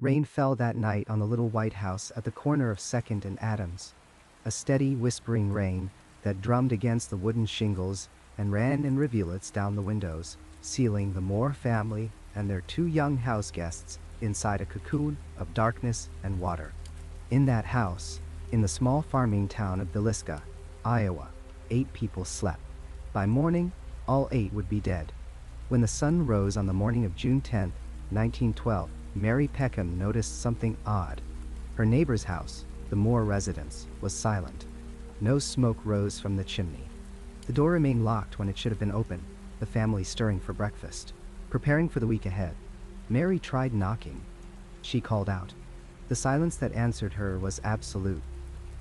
Rain fell that night on the little white house at the corner of 2nd and Adams. A steady, whispering rain that drummed against the wooden shingles and ran in rivulets down the windows, sealing the Moore family and their 2 young house guests inside a cocoon of darkness and water. In that house, in the small farming town of Villisca, Iowa, 8 people slept. By morning, all 8 would be dead. When the sun rose on the morning of June 10, 1912, Mary Peckham noticed something odd. Her neighbor's house, the Moore residence, was silent. No smoke rose from the chimney. The door remained locked when it should have been open, the family stirring for breakfast, preparing for the week ahead. Mary tried knocking. She called out. The silence that answered her was absolute.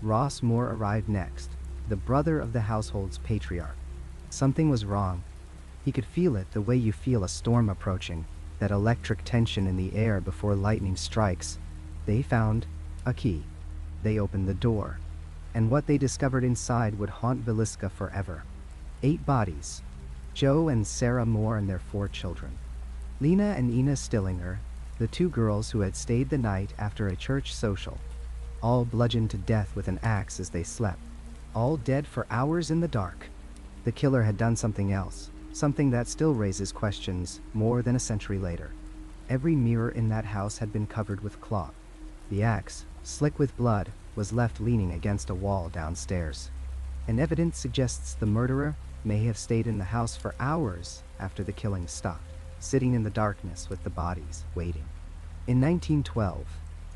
Ross Moore arrived next, the brother of the household's patriarch. Something was wrong. He could feel it the way you feel a storm approaching, that electric tension in the air before lightning strikes. They found a key. They opened the door, and what they discovered inside would haunt Villisca forever. 8 bodies. Joe and Sarah Moore and their 4 children. Lena and Ina Stillinger, the 2 girls who had stayed the night after a church social. All bludgeoned to death with an axe as they slept. All dead for hours in the dark. The killer had done something else, something that still raises questions more than a century later. Every mirror in that house had been covered with cloth. The axe, slick with blood, was left leaning against a wall downstairs. And evidence suggests the murderer may have stayed in the house for hours after the killing stopped, sitting in the darkness with the bodies, waiting. In 1912,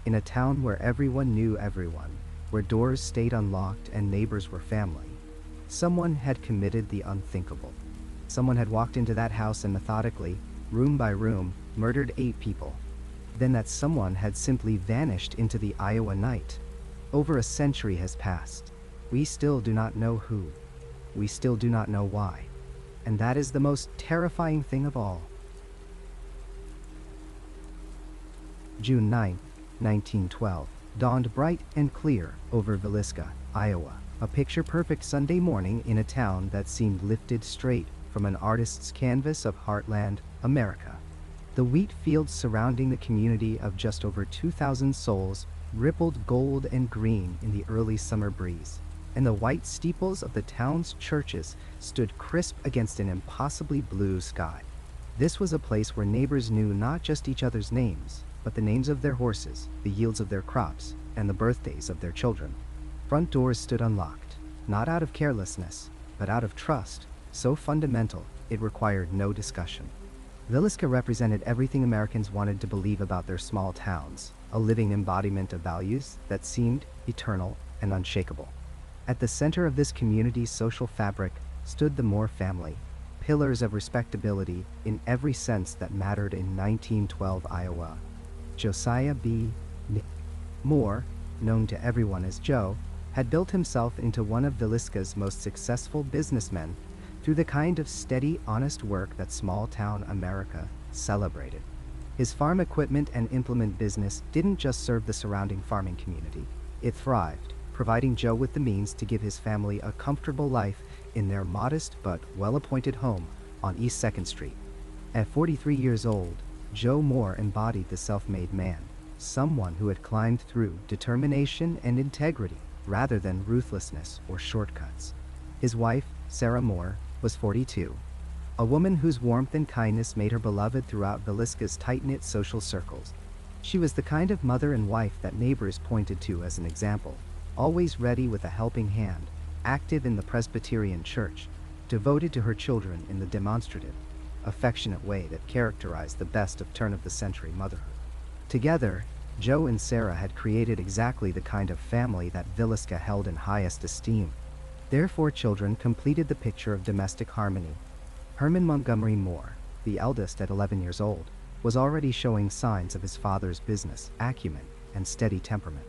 in a town where everyone knew everyone, where doors stayed unlocked and neighbors were family, someone had committed the unthinkable. Someone had walked into that house and methodically, room by room, murdered 8 people. Then that someone had simply vanished into the Iowa night. Over a century has passed. We still do not know who. We still do not know why. And that is the most terrifying thing of all. June 9, 1912, dawned bright and clear over Villisca, Iowa, a picture-perfect Sunday morning in a town that seemed lifted straight from an artist's canvas of Heartland, America. The wheat fields surrounding the community of just over 2,000 souls rippled gold and green in the early summer breeze, and the white steeples of the town's churches stood crisp against an impossibly blue sky. This was a place where neighbors knew not just each other's names, but the names of their horses, the yields of their crops, and the birthdays of their children. Front doors stood unlocked, not out of carelessness, but out of trust, so fundamental it required no discussion. Villisca represented everything Americans wanted to believe about their small towns, a living embodiment of values that seemed eternal and unshakable. At the center of this community's social fabric stood the Moore family, pillars of respectability in every sense that mattered in 1912 Iowa. Josiah B. Moore, known to everyone as Joe, had built himself into one of Villisca's most successful businessmen through the kind of steady, honest work that small-town America celebrated. His farm equipment and implement business didn't just serve the surrounding farming community. It thrived, providing Joe with the means to give his family a comfortable life in their modest but well-appointed home on East 2nd Street. At 43 years old, Joe Moore embodied the self-made man, someone who had climbed through determination and integrity rather than ruthlessness or shortcuts. His wife, Sarah Moore, was 42, a woman whose warmth and kindness made her beloved throughout Villisca's tight-knit social circles. She was the kind of mother and wife that neighbors pointed to as an example, always ready with a helping hand, active in the Presbyterian church, devoted to her children in the demonstrative, affectionate way that characterized the best of turn-of-the-century motherhood. Together, Joe and Sarah had created exactly the kind of family that Villisca held in highest esteem. Their 4 children completed the picture of domestic harmony. Herman Montgomery Moore, the eldest at 11 years old, was already showing signs of his father's business acumen and steady temperament.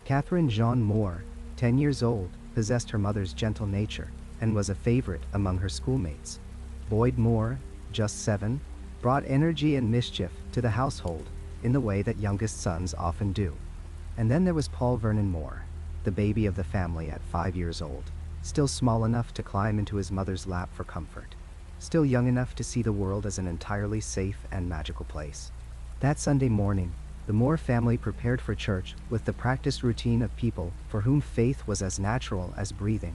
Catherine Jean Moore, 10 years old, possessed her mother's gentle nature and was a favorite among her schoolmates. Boyd Moore, just 7, brought energy and mischief to the household in the way that youngest sons often do. And then there was Paul Vernon Moore, the baby of the family at 5 years old, still small enough to climb into his mother's lap for comfort, still young enough to see the world as an entirely safe and magical place. That Sunday morning, The Moore family prepared for church with the practiced routine of people for whom faith was as natural as breathing.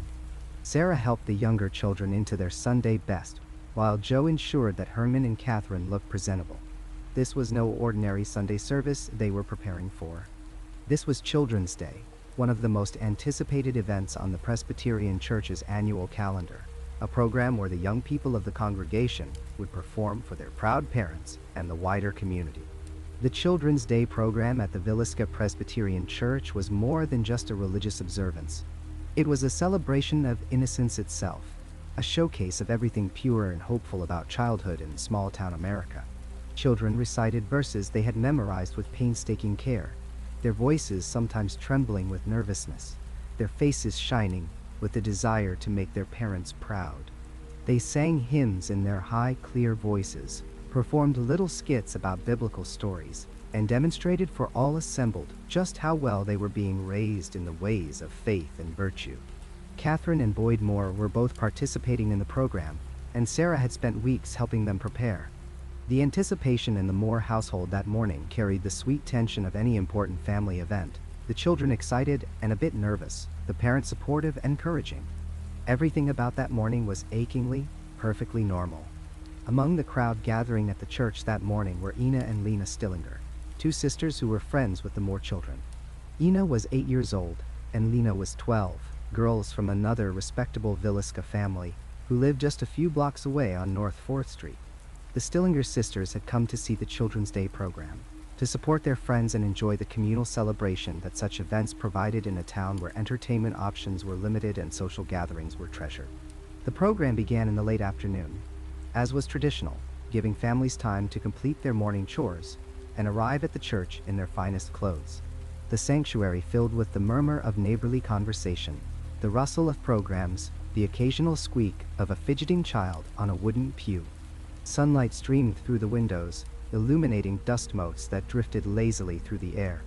Sarah helped the younger children into their Sunday best, while Joe ensured that Herman and Catherine looked presentable. This was no ordinary Sunday service they were preparing for. This was Children's Day, one of the most anticipated events on the Presbyterian Church's annual calendar, a program where the young people of the congregation would perform for their proud parents and the wider community. The Children's Day program at the Villisca Presbyterian Church was more than just a religious observance. It was a celebration of innocence itself, a showcase of everything pure and hopeful about childhood in small-town America. Children recited verses they had memorized with painstaking care, their voices sometimes trembling with nervousness, their faces shining with the desire to make their parents proud. They sang hymns in their high, clear voices, performed little skits about biblical stories, and demonstrated for all assembled just how well they were being raised in the ways of faith and virtue. Catherine and Boyd Moore were both participating in the program, and Sarah had spent weeks helping them prepare. The anticipation in the Moore household that morning carried the sweet tension of any important family event, the children excited and a bit nervous, the parents supportive and encouraging. Everything about that morning was achingly, perfectly normal. Among the crowd gathering at the church that morning were Ina and Lena Stillinger, two sisters who were friends with the Moore children. Ina was 8 years old, and Lena was 12, girls from another respectable Villisca family who lived just a few blocks away on North 4th Street. The Stillinger sisters had come to see the Children's Day program, to support their friends and enjoy the communal celebration that such events provided in a town where entertainment options were limited and social gatherings were treasured. The program began in the late afternoon, as was traditional, giving families time to complete their morning chores and arrive at the church in their finest clothes. The sanctuary filled with the murmur of neighborly conversation, the rustle of programs, the occasional squeak of a fidgeting child on a wooden pew. Sunlight streamed through the windows, illuminating dust motes that drifted lazily through the air.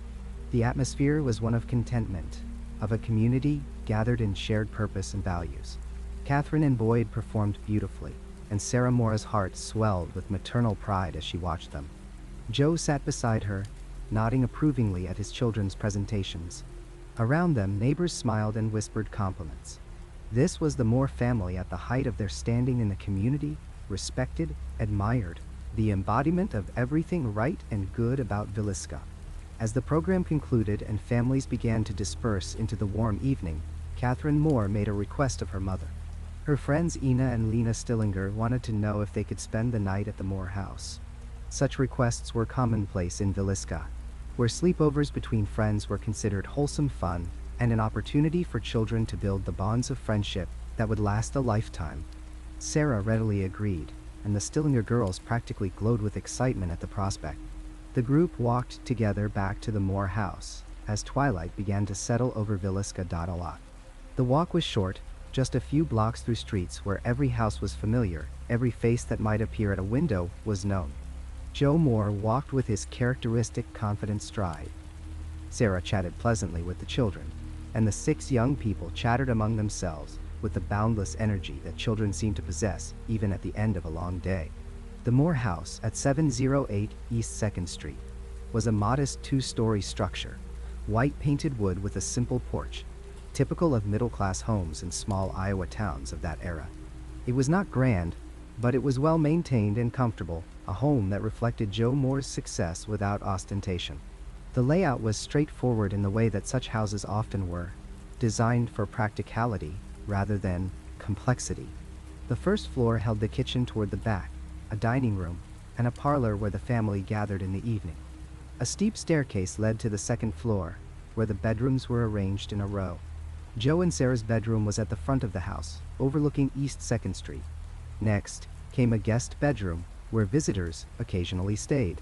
The atmosphere was one of contentment, of a community gathered in shared purpose and values. Catherine and Boyd performed beautifully, and Sarah Moore's heart swelled with maternal pride as she watched them. Joe sat beside her, nodding approvingly at his children's presentations. Around them, neighbors smiled and whispered compliments. This was the Moore family at the height of their standing in the community, respected, admired, the embodiment of everything right and good about Villisca. As the program concluded and families began to disperse into the warm evening, Catherine Moore made a request of her mother. Her friends Ina and Lena Stillinger wanted to know if they could spend the night at the Moore house. Such requests were commonplace in Villisca, where sleepovers between friends were considered wholesome fun and an opportunity for children to build the bonds of friendship that would last a lifetime. Sarah readily agreed, and the Stillinger girls practically glowed with excitement at the prospect. The group walked together back to the Moore house as twilight began to settle over Villisca. The walk was short, just a few blocks through streets where every house was familiar, every face that might appear at a window was known. Joe Moore walked with his characteristic confident stride. Sarah chatted pleasantly with the children, and the 6 young people chattered among themselves with the boundless energy that children seem to possess even at the end of a long day. The Moore house at 708 East 2nd Street was a modest 2-story structure, white painted wood with a simple porch, typical of middle-class homes in small Iowa towns of that era. It was not grand, but it was well maintained and comfortable, a home that reflected Joe Moore's success without ostentation. The layout was straightforward in the way that such houses often were, designed for practicality rather than complexity. The first floor held the kitchen toward the back, a dining room, and a parlor where the family gathered in the evening. A steep staircase led to the second floor, where the bedrooms were arranged in a row. Joe and Sarah's bedroom was at the front of the house, overlooking East 2nd Street. Next came a guest bedroom, where visitors occasionally stayed.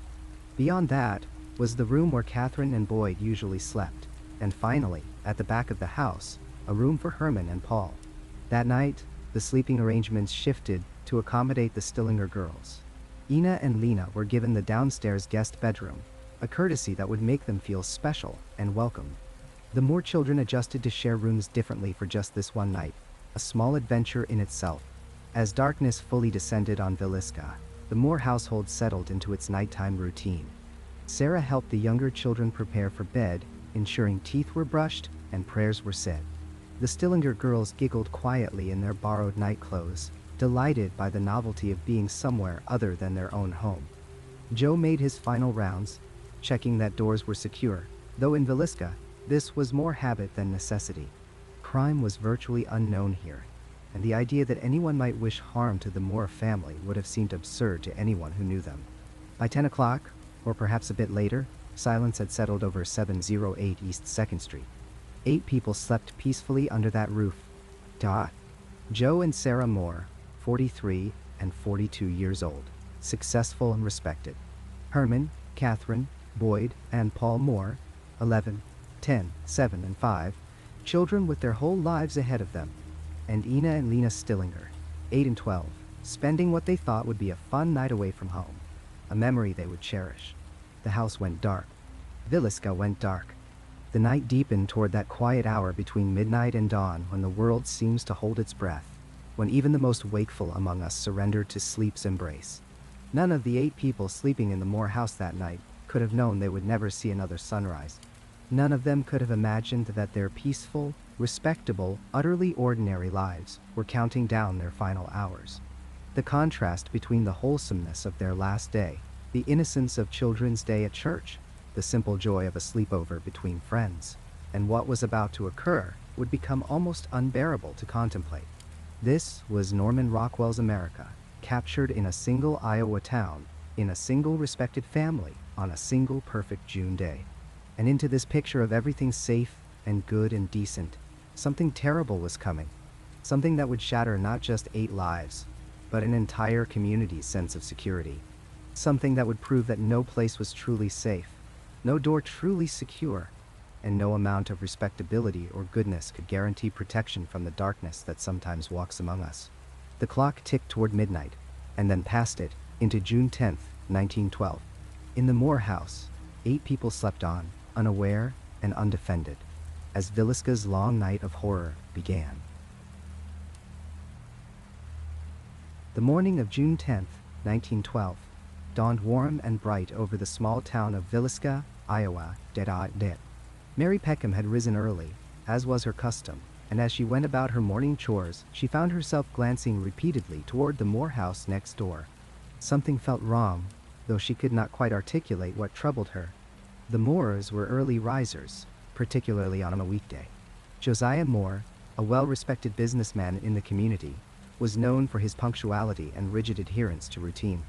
Beyond that was the room where Catherine and Boyd usually slept, and finally, at the back of the house, a room for Herman and Paul. That night, the sleeping arrangements shifted to accommodate the Stillinger girls. Ina and Lena were given the downstairs guest bedroom, a courtesy that would make them feel special and welcome. The Moore children adjusted to share rooms differently for just this one night, a small adventure in itself. As darkness fully descended on Villisca, the Moore household settled into its nighttime routine. Sarah helped the younger children prepare for bed, ensuring teeth were brushed and prayers were said. The Stillinger girls giggled quietly in their borrowed night clothes, delighted by the novelty of being somewhere other than their own home. Joe made his final rounds, checking that doors were secure, though in Villisca, this was more habit than necessity. Crime was virtually unknown here, and the idea that anyone might wish harm to the Moore family would have seemed absurd to anyone who knew them. By 10 o'clock, or perhaps a bit later, silence had settled over 708 East 2nd Street. 8 people slept peacefully under that roof. Joe and Sarah Moore, 43 and 42 years old, successful and respected. Herman, Catherine, Boyd, and Paul Moore, 11, 10, 7, and 5, children with their whole lives ahead of them. And Ina and Lena Stillinger, 8 and 12, spending what they thought would be a fun night away from home, a memory they would cherish. The house went dark. Villisca went dark. The night deepened toward that quiet hour between midnight and dawn when the world seems to hold its breath, when even the most wakeful among us surrendered to sleep's embrace. None of the 8 people sleeping in the Moore house that night could have known they would never see another sunrise. None of them could have imagined that their peaceful, respectable, utterly ordinary lives were counting down their final hours. The contrast between the wholesomeness of their last day, the innocence of Children's Day at church, the simple joy of a sleepover between friends, and what was about to occur would become almost unbearable to contemplate. This was Norman Rockwell's America, captured in a single Iowa town, in a single respected family, on a single perfect June day. And into this picture of everything safe and good and decent, something terrible was coming. Something that would shatter not just 8 lives, but an entire community's sense of security. Something that would prove that no place was truly safe, no door truly secure, and no amount of respectability or goodness could guarantee protection from the darkness that sometimes walks among us. The clock ticked toward midnight, and then past it, into June 10th, 1912. In the Moore house, 8 people slept on, unaware and undefended, as Villisca's long night of horror began. The morning of June 10th, 1912, dawned warm and bright over the small town of Villisca, Iowa. Mary Peckham had risen early, as was her custom, and as she went about her morning chores, she found herself glancing repeatedly toward the Moore house next door. Something felt wrong, though she could not quite articulate what troubled her. The Moores were early risers, particularly on a weekday. Josiah Moore, a well-respected businessman in the community, was known for his punctuality and rigid adherence to routine.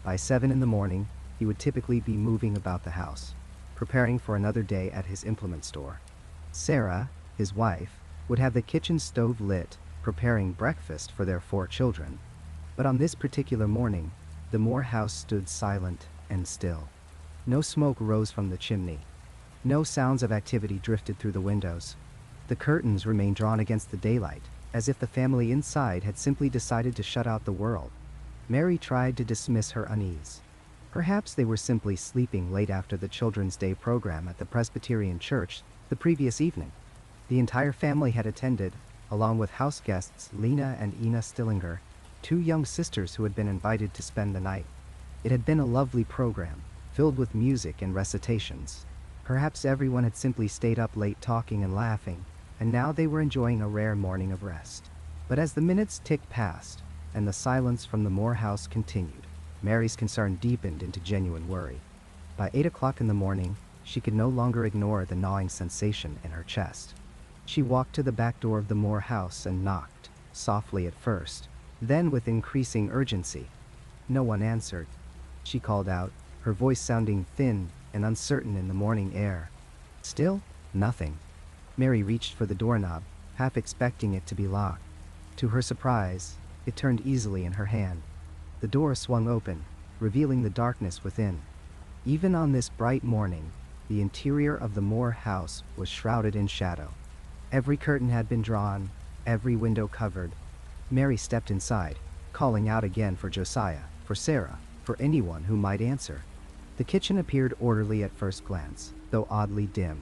By 7 in the morning, he would typically be moving about the house, preparing for another day at his implement store. Sarah, his wife, would have the kitchen stove lit, preparing breakfast for their 4 children. But on this particular morning, the Moore house stood silent and still. No smoke rose from the chimney. No sounds of activity drifted through the windows. The curtains remained drawn against the daylight, as if the family inside had simply decided to shut out the world. Mary tried to dismiss her unease. Perhaps they were simply sleeping late after the Children's Day program at the Presbyterian Church the previous evening. The entire family had attended, along with house guests Lena and Ina Stillinger, 2 young sisters who had been invited to spend the night. It had been a lovely program, filled with music and recitations. Perhaps everyone had simply stayed up late talking and laughing, and now they were enjoying a rare morning of rest. But as the minutes ticked past, and the silence from the Moore house continued, Mary's concern deepened into genuine worry. By 8 o'clock in the morning, she could no longer ignore the gnawing sensation in her chest. She walked to the back door of the Moore house and knocked, softly at first, then with increasing urgency. No one answered. She called out, her voice sounding thin and uncertain in the morning air. Still, nothing. Mary reached for the doorknob, half expecting it to be locked. To her surprise, it turned easily in her hand. The door swung open, revealing the darkness within. Even on this bright morning, the interior of the Moore house was shrouded in shadow. Every curtain had been drawn, every window covered. Mary stepped inside, calling out again for Josiah, for Sarah, for anyone who might answer. The kitchen appeared orderly at first glance, though oddly dim.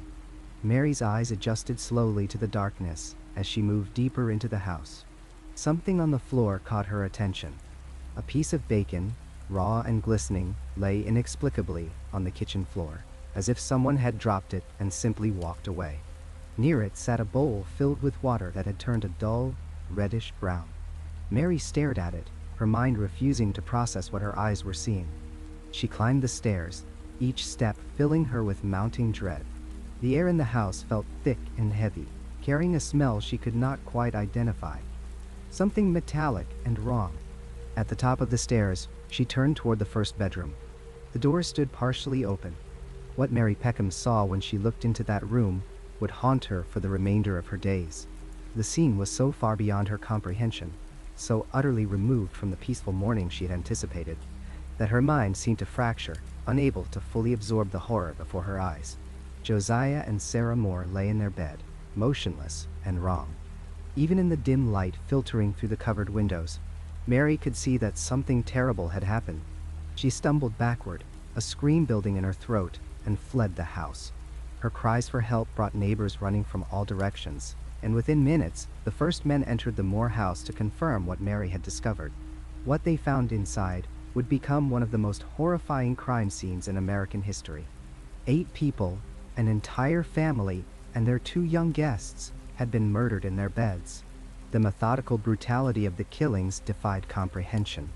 Mary's eyes adjusted slowly to the darkness as she moved deeper into the house. Something on the floor caught her attention. A piece of bacon, raw and glistening, lay inexplicably on the kitchen floor, as if someone had dropped it and simply walked away. Near it sat a bowl filled with water that had turned a dull, reddish brown. Mary stared at it, her mind refusing to process what her eyes were seeing. She climbed the stairs, each step filling her with mounting dread. The air in the house felt thick and heavy, carrying a smell she could not quite identify. Something metallic and wrong. At the top of the stairs, she turned toward the first bedroom. The door stood partially open. What Mary Peckham saw when she looked into that room would haunt her for the remainder of her days. The scene was so far beyond her comprehension, so utterly removed from the peaceful morning she had anticipated, that her mind seemed to fracture, unable to fully absorb the horror before her eyes. Josiah and Sarah Moore lay in their bed, motionless and wrong. Even in the dim light filtering through the covered windows, Mary could see that something terrible had happened. She stumbled backward, a scream building in her throat, and fled the house. Her cries for help brought neighbors running from all directions, and within minutes, the first men entered the Moore house to confirm what Mary had discovered. What they found inside would become one of the most horrifying crime scenes in American history. 8 people, an entire family, and their 2 young guests had been murdered in their beds. The methodical brutality of the killings defied comprehension.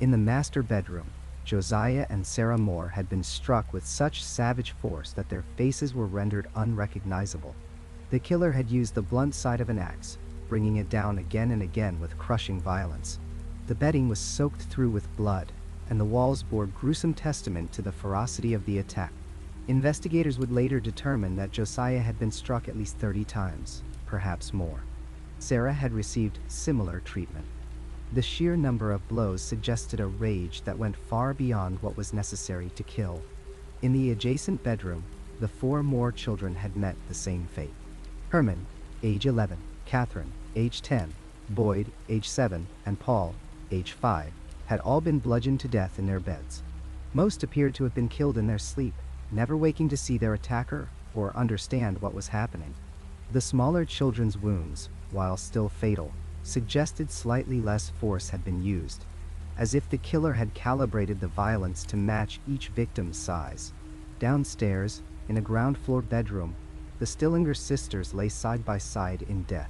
In the master bedroom, Josiah and Sarah Moore had been struck with such savage force that their faces were rendered unrecognizable. The killer had used the blunt side of an axe, bringing it down again and again with crushing violence. The bedding was soaked through with blood, and the walls bore gruesome testament to the ferocity of the attack. Investigators would later determine that Josiah had been struck at least 30 times, perhaps more. Sarah had received similar treatment. The sheer number of blows suggested a rage that went far beyond what was necessary to kill. In the adjacent bedroom, the 4 Moore children had met the same fate. Herman, age 11, Catherine, age 10, Boyd, age 7, and Paul, age 5, had all been bludgeoned to death in their beds. Most appeared to have been killed in their sleep, never waking to see their attacker or understand what was happening. The smaller children's wounds, while still fatal, suggested slightly less force had been used, as if the killer had calibrated the violence to match each victim's size. Downstairs, in a ground-floor bedroom, the Stillinger sisters lay side by side in death.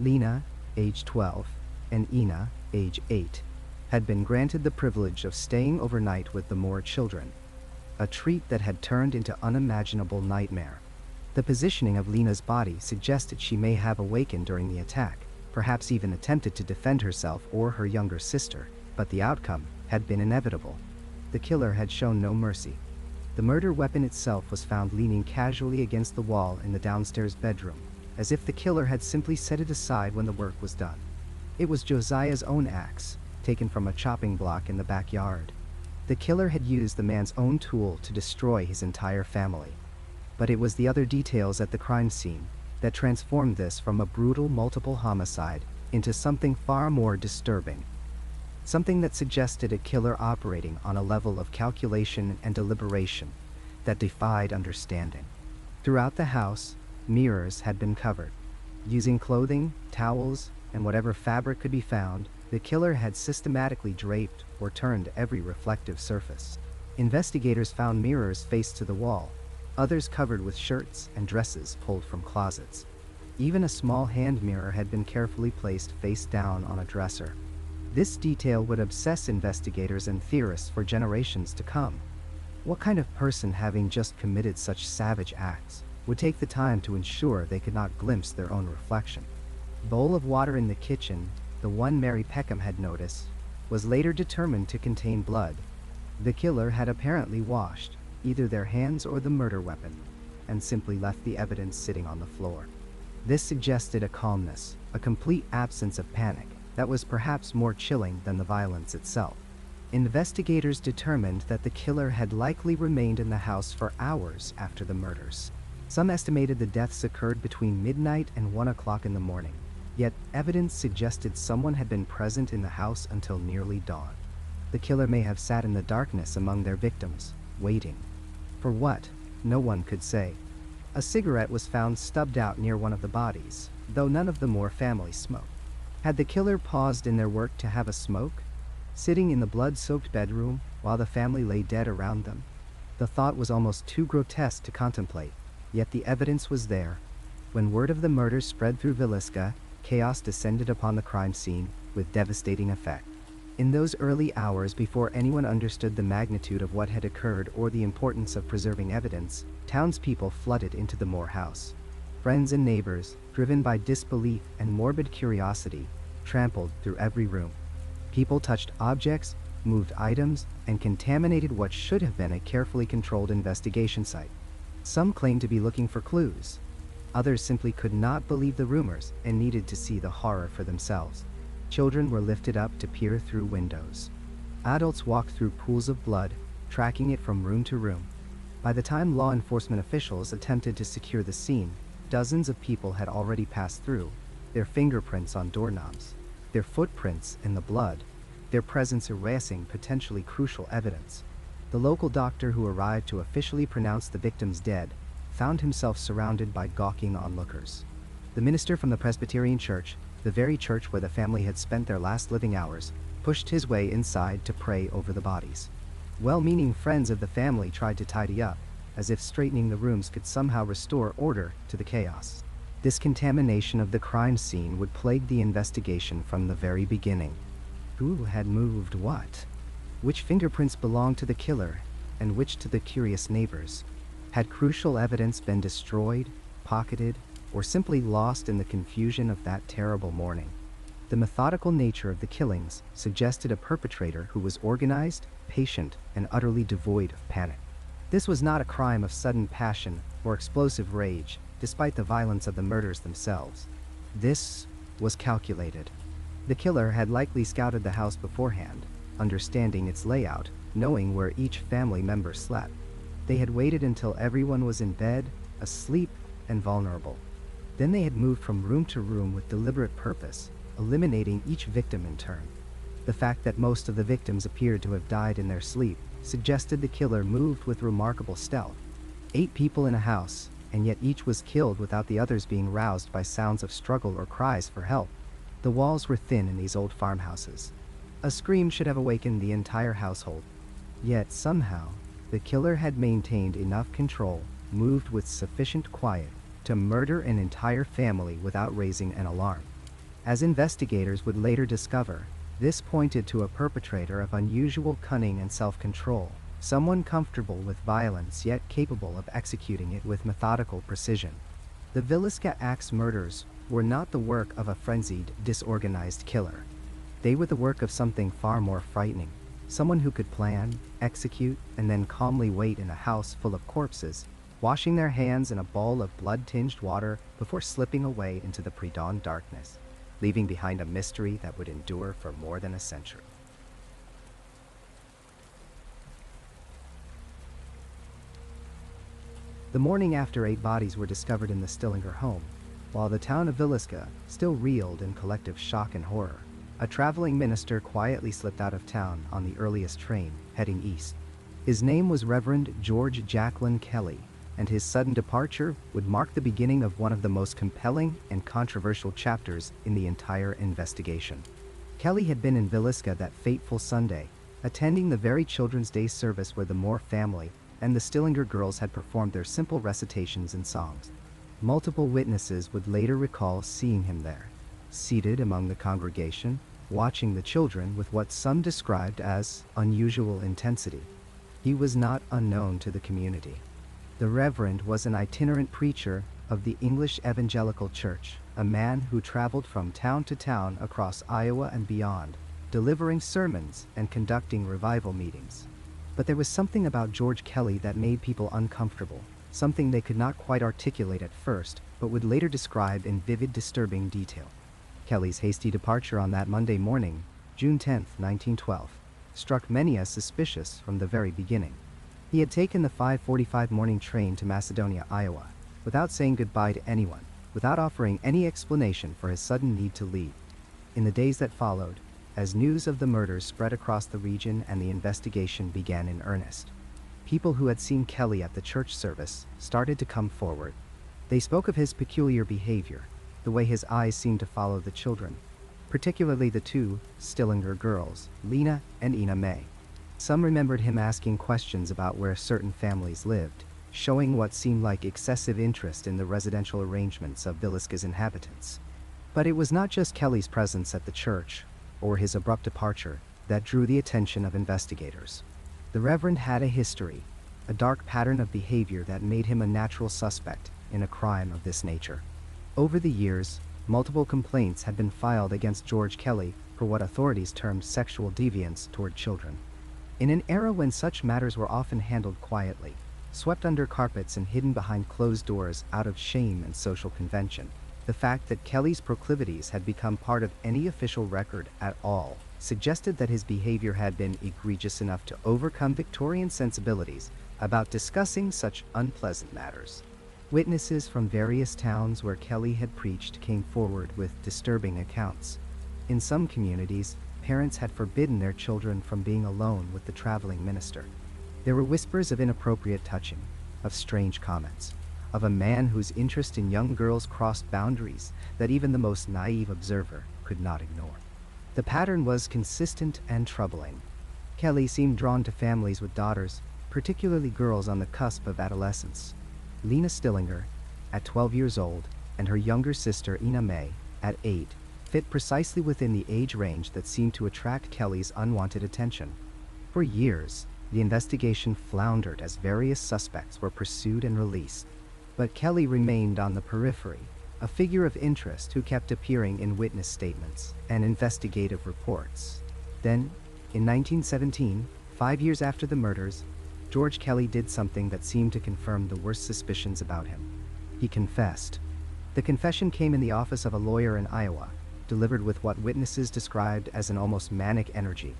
Lena, age 12, and Ina, age 8, had been granted the privilege of staying overnight with the Moore children, a treat that had turned into unimaginable nightmare. The positioning of Lena's body suggested she may have awakened during the attack, perhaps even attempted to defend herself or her younger sister, but the outcome had been inevitable. The killer had shown no mercy. The murder weapon itself was found leaning casually against the wall in the downstairs bedroom, as if the killer had simply set it aside when the work was done. It was Josiah's own axe, taken from a chopping block in the backyard. The killer had used the man's own tool to destroy his entire family. But it was the other details at the crime scene that transformed this from a brutal multiple homicide into something far more disturbing. Something that suggested a killer operating on a level of calculation and deliberation that defied understanding. Throughout the house, mirrors had been covered. Using clothing, towels, and whatever fabric could be found, the killer had systematically draped or turned every reflective surface. Investigators found mirrors faced to the wall, others covered with shirts and dresses pulled from closets. Even a small hand mirror had been carefully placed face down on a dresser. This detail would obsess investigators and theorists for generations to come. What kind of person, having just committed such savage acts, would take the time to ensure they could not glimpse their own reflection? The bowl of water in the kitchen, the one Mary Peckham had noticed, was later determined to contain blood. The killer had apparently washed either their hands or the murder weapon, and simply left the evidence sitting on the floor. This suggested a calmness, a complete absence of panic, that was perhaps more chilling than the violence itself. Investigators determined that the killer had likely remained in the house for hours after the murders. Some estimated the deaths occurred between midnight and 1 o'clock in the morning, yet evidence suggested someone had been present in the house until nearly dawn. The killer may have sat in the darkness among their victims, waiting. For what? No one could say. A cigarette was found stubbed out near one of the bodies, though none of the Moore family smoked. Had the killer paused in their work to have a smoke? sitting in the blood-soaked bedroom while the family lay dead around them. The thought was almost too grotesque to contemplate, yet the evidence was there. When word of the murder spread through Villisca, chaos descended upon the crime scene with devastating effect. In those early hours before anyone understood the magnitude of what had occurred or the importance of preserving evidence, townspeople flooded into the Moore house. Friends and neighbors, driven by disbelief and morbid curiosity, trampled through every room. People touched objects, moved items, and contaminated what should have been a carefully controlled investigation site. Some claimed to be looking for clues. Others simply could not believe the rumors and needed to see the horror for themselves. Children were lifted up to peer through windows. Adults walked through pools of blood, tracking it from room to room. By the time law enforcement officials attempted to secure the scene, dozens of people had already passed through, their fingerprints on doorknobs, their footprints in the blood, their presence erasing potentially crucial evidence. The local doctor who arrived to officially pronounce the victims dead found himself surrounded by gawking onlookers. The minister from the Presbyterian Church, the very church where the family had spent their last living hours, pushed his way inside to pray over the bodies. Well-meaning friends of the family tried to tidy up, as if straightening the rooms could somehow restore order to the chaos. This contamination of the crime scene would plague the investigation from the very beginning. Who had moved what? Which fingerprints belonged to the killer, and which to the curious neighbors? Had crucial evidence been destroyed, pocketed, or simply lost in the confusion of that terrible morning? The methodical nature of the killings suggested a perpetrator who was organized, patient, and utterly devoid of panic. This was not a crime of sudden passion or explosive rage, despite the violence of the murders themselves. This was calculated. The killer had likely scouted the house beforehand, understanding its layout, knowing where each family member slept. They had waited until everyone was in bed, asleep, and vulnerable. Then they had moved from room to room with deliberate purpose, eliminating each victim in turn. The fact that most of the victims appeared to have died in their sleep suggested the killer moved with remarkable stealth. 8 people in a house, and yet each was killed without the others being roused by sounds of struggle or cries for help. The walls were thin in these old farmhouses. A scream should have awakened the entire household. Yet somehow, the killer had maintained enough control, moved with sufficient quiet, to murder an entire family without raising an alarm. As investigators would later discover, this pointed to a perpetrator of unusual cunning and self-control, someone comfortable with violence yet capable of executing it with methodical precision. The Villisca Axe murders were not the work of a frenzied, disorganized killer. They were the work of something far more frightening, someone who could plan, execute, and then calmly wait in a house full of corpses, washing their hands in a bowl of blood-tinged water before slipping away into the pre-dawn darkness, leaving behind a mystery that would endure for more than a century. The morning after 8 bodies were discovered in the Stillinger home, while the town of Villisca still reeled in collective shock and horror, a traveling minister quietly slipped out of town on the earliest train, heading east. His name was Reverend George Kelly, and his sudden departure would mark the beginning of one of the most compelling and controversial chapters in the entire investigation. Kelly had been in Villisca that fateful Sunday, attending the very Children's Day service where the Moore family and the Stillinger girls had performed their simple recitations and songs. Multiple witnesses would later recall seeing him there, seated among the congregation, watching the children with what some described as unusual intensity. He was not unknown to the community. The Reverend was an itinerant preacher of the English Evangelical Church, a man who traveled from town to town across Iowa and beyond, delivering sermons and conducting revival meetings. But there was something about George Kelly that made people uncomfortable, something they could not quite articulate at first, but would later describe in vivid, disturbing detail. Kelly's hasty departure on that Monday morning, June 10, 1912, struck many as suspicious from the very beginning. He had taken the 5:45 morning train to Macedonia, Iowa, without saying goodbye to anyone, without offering any explanation for his sudden need to leave. In the days that followed, as news of the murders spread across the region and the investigation began in earnest, people who had seen Kelly at the church service started to come forward. They spoke of his peculiar behavior, the way his eyes seemed to follow the children, particularly the two Stillinger girls, Lena and Ina May. Some remembered him asking questions about where certain families lived, showing what seemed like excessive interest in the residential arrangements of Villisca's inhabitants. But it was not just Kelly's presence at the church, or his abrupt departure, that drew the attention of investigators. The Reverend had a history, a dark pattern of behavior that made him a natural suspect in a crime of this nature. Over the years, multiple complaints had been filed against George Kelly for what authorities termed sexual deviance toward children. In an era when such matters were often handled quietly, swept under carpets and hidden behind closed doors out of shame and social convention, the fact that Kelly's proclivities had become part of any official record at all suggested that his behavior had been egregious enough to overcome Victorian sensibilities about discussing such unpleasant matters. Witnesses from various towns where Kelly had preached came forward with disturbing accounts. In some communities, parents had forbidden their children from being alone with the traveling minister. There were whispers of inappropriate touching, of strange comments, of a man whose interest in young girls crossed boundaries that even the most naive observer could not ignore. The pattern was consistent and troubling. Kelly seemed drawn to families with daughters, particularly girls on the cusp of adolescence. Lena Stillinger, at 12 years old, and her younger sister Ina May, at 8, fit precisely within the age range that seemed to attract Kelly's unwanted attention. For years, the investigation floundered as various suspects were pursued and released. But Kelly remained on the periphery, a figure of interest who kept appearing in witness statements and investigative reports. Then, in 1917, 5 years after the murders, George Kelly did something that seemed to confirm the worst suspicions about him. He confessed. The confession came in the office of a lawyer in Iowa, delivered with what witnesses described as an almost manic energy.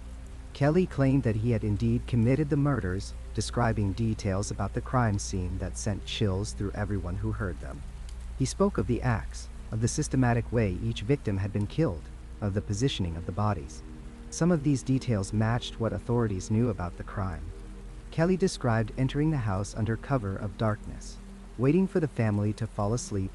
Kelly claimed that he had indeed committed the murders, describing details about the crime scene that sent chills through everyone who heard them. He spoke of the axe, of the systematic way each victim had been killed, of the positioning of the bodies. Some of these details matched what authorities knew about the crime. Kelly described entering the house under cover of darkness, waiting for the family to fall asleep,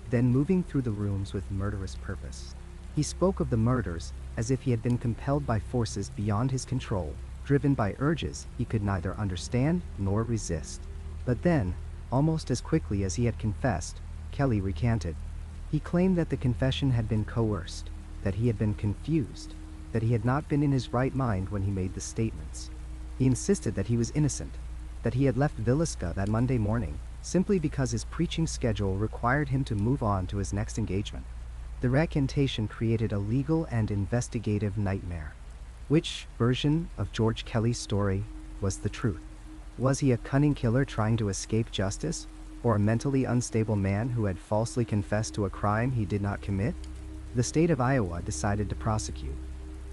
then moving through the rooms with murderous purpose. He spoke of the murders as if he had been compelled by forces beyond his control, driven by urges he could neither understand nor resist. But then, almost as quickly as he had confessed, Kelly recanted. He claimed that the confession had been coerced, that he had been confused, that he had not been in his right mind when he made the statements. He insisted that he was innocent, that he had left Villisca that Monday morning simply because his preaching schedule required him to move on to his next engagement. The recantation created a legal and investigative nightmare. Which version of George Kelly's story was the truth? Was he a cunning killer trying to escape justice, or a mentally unstable man who had falsely confessed to a crime he did not commit? The state of Iowa decided to prosecute.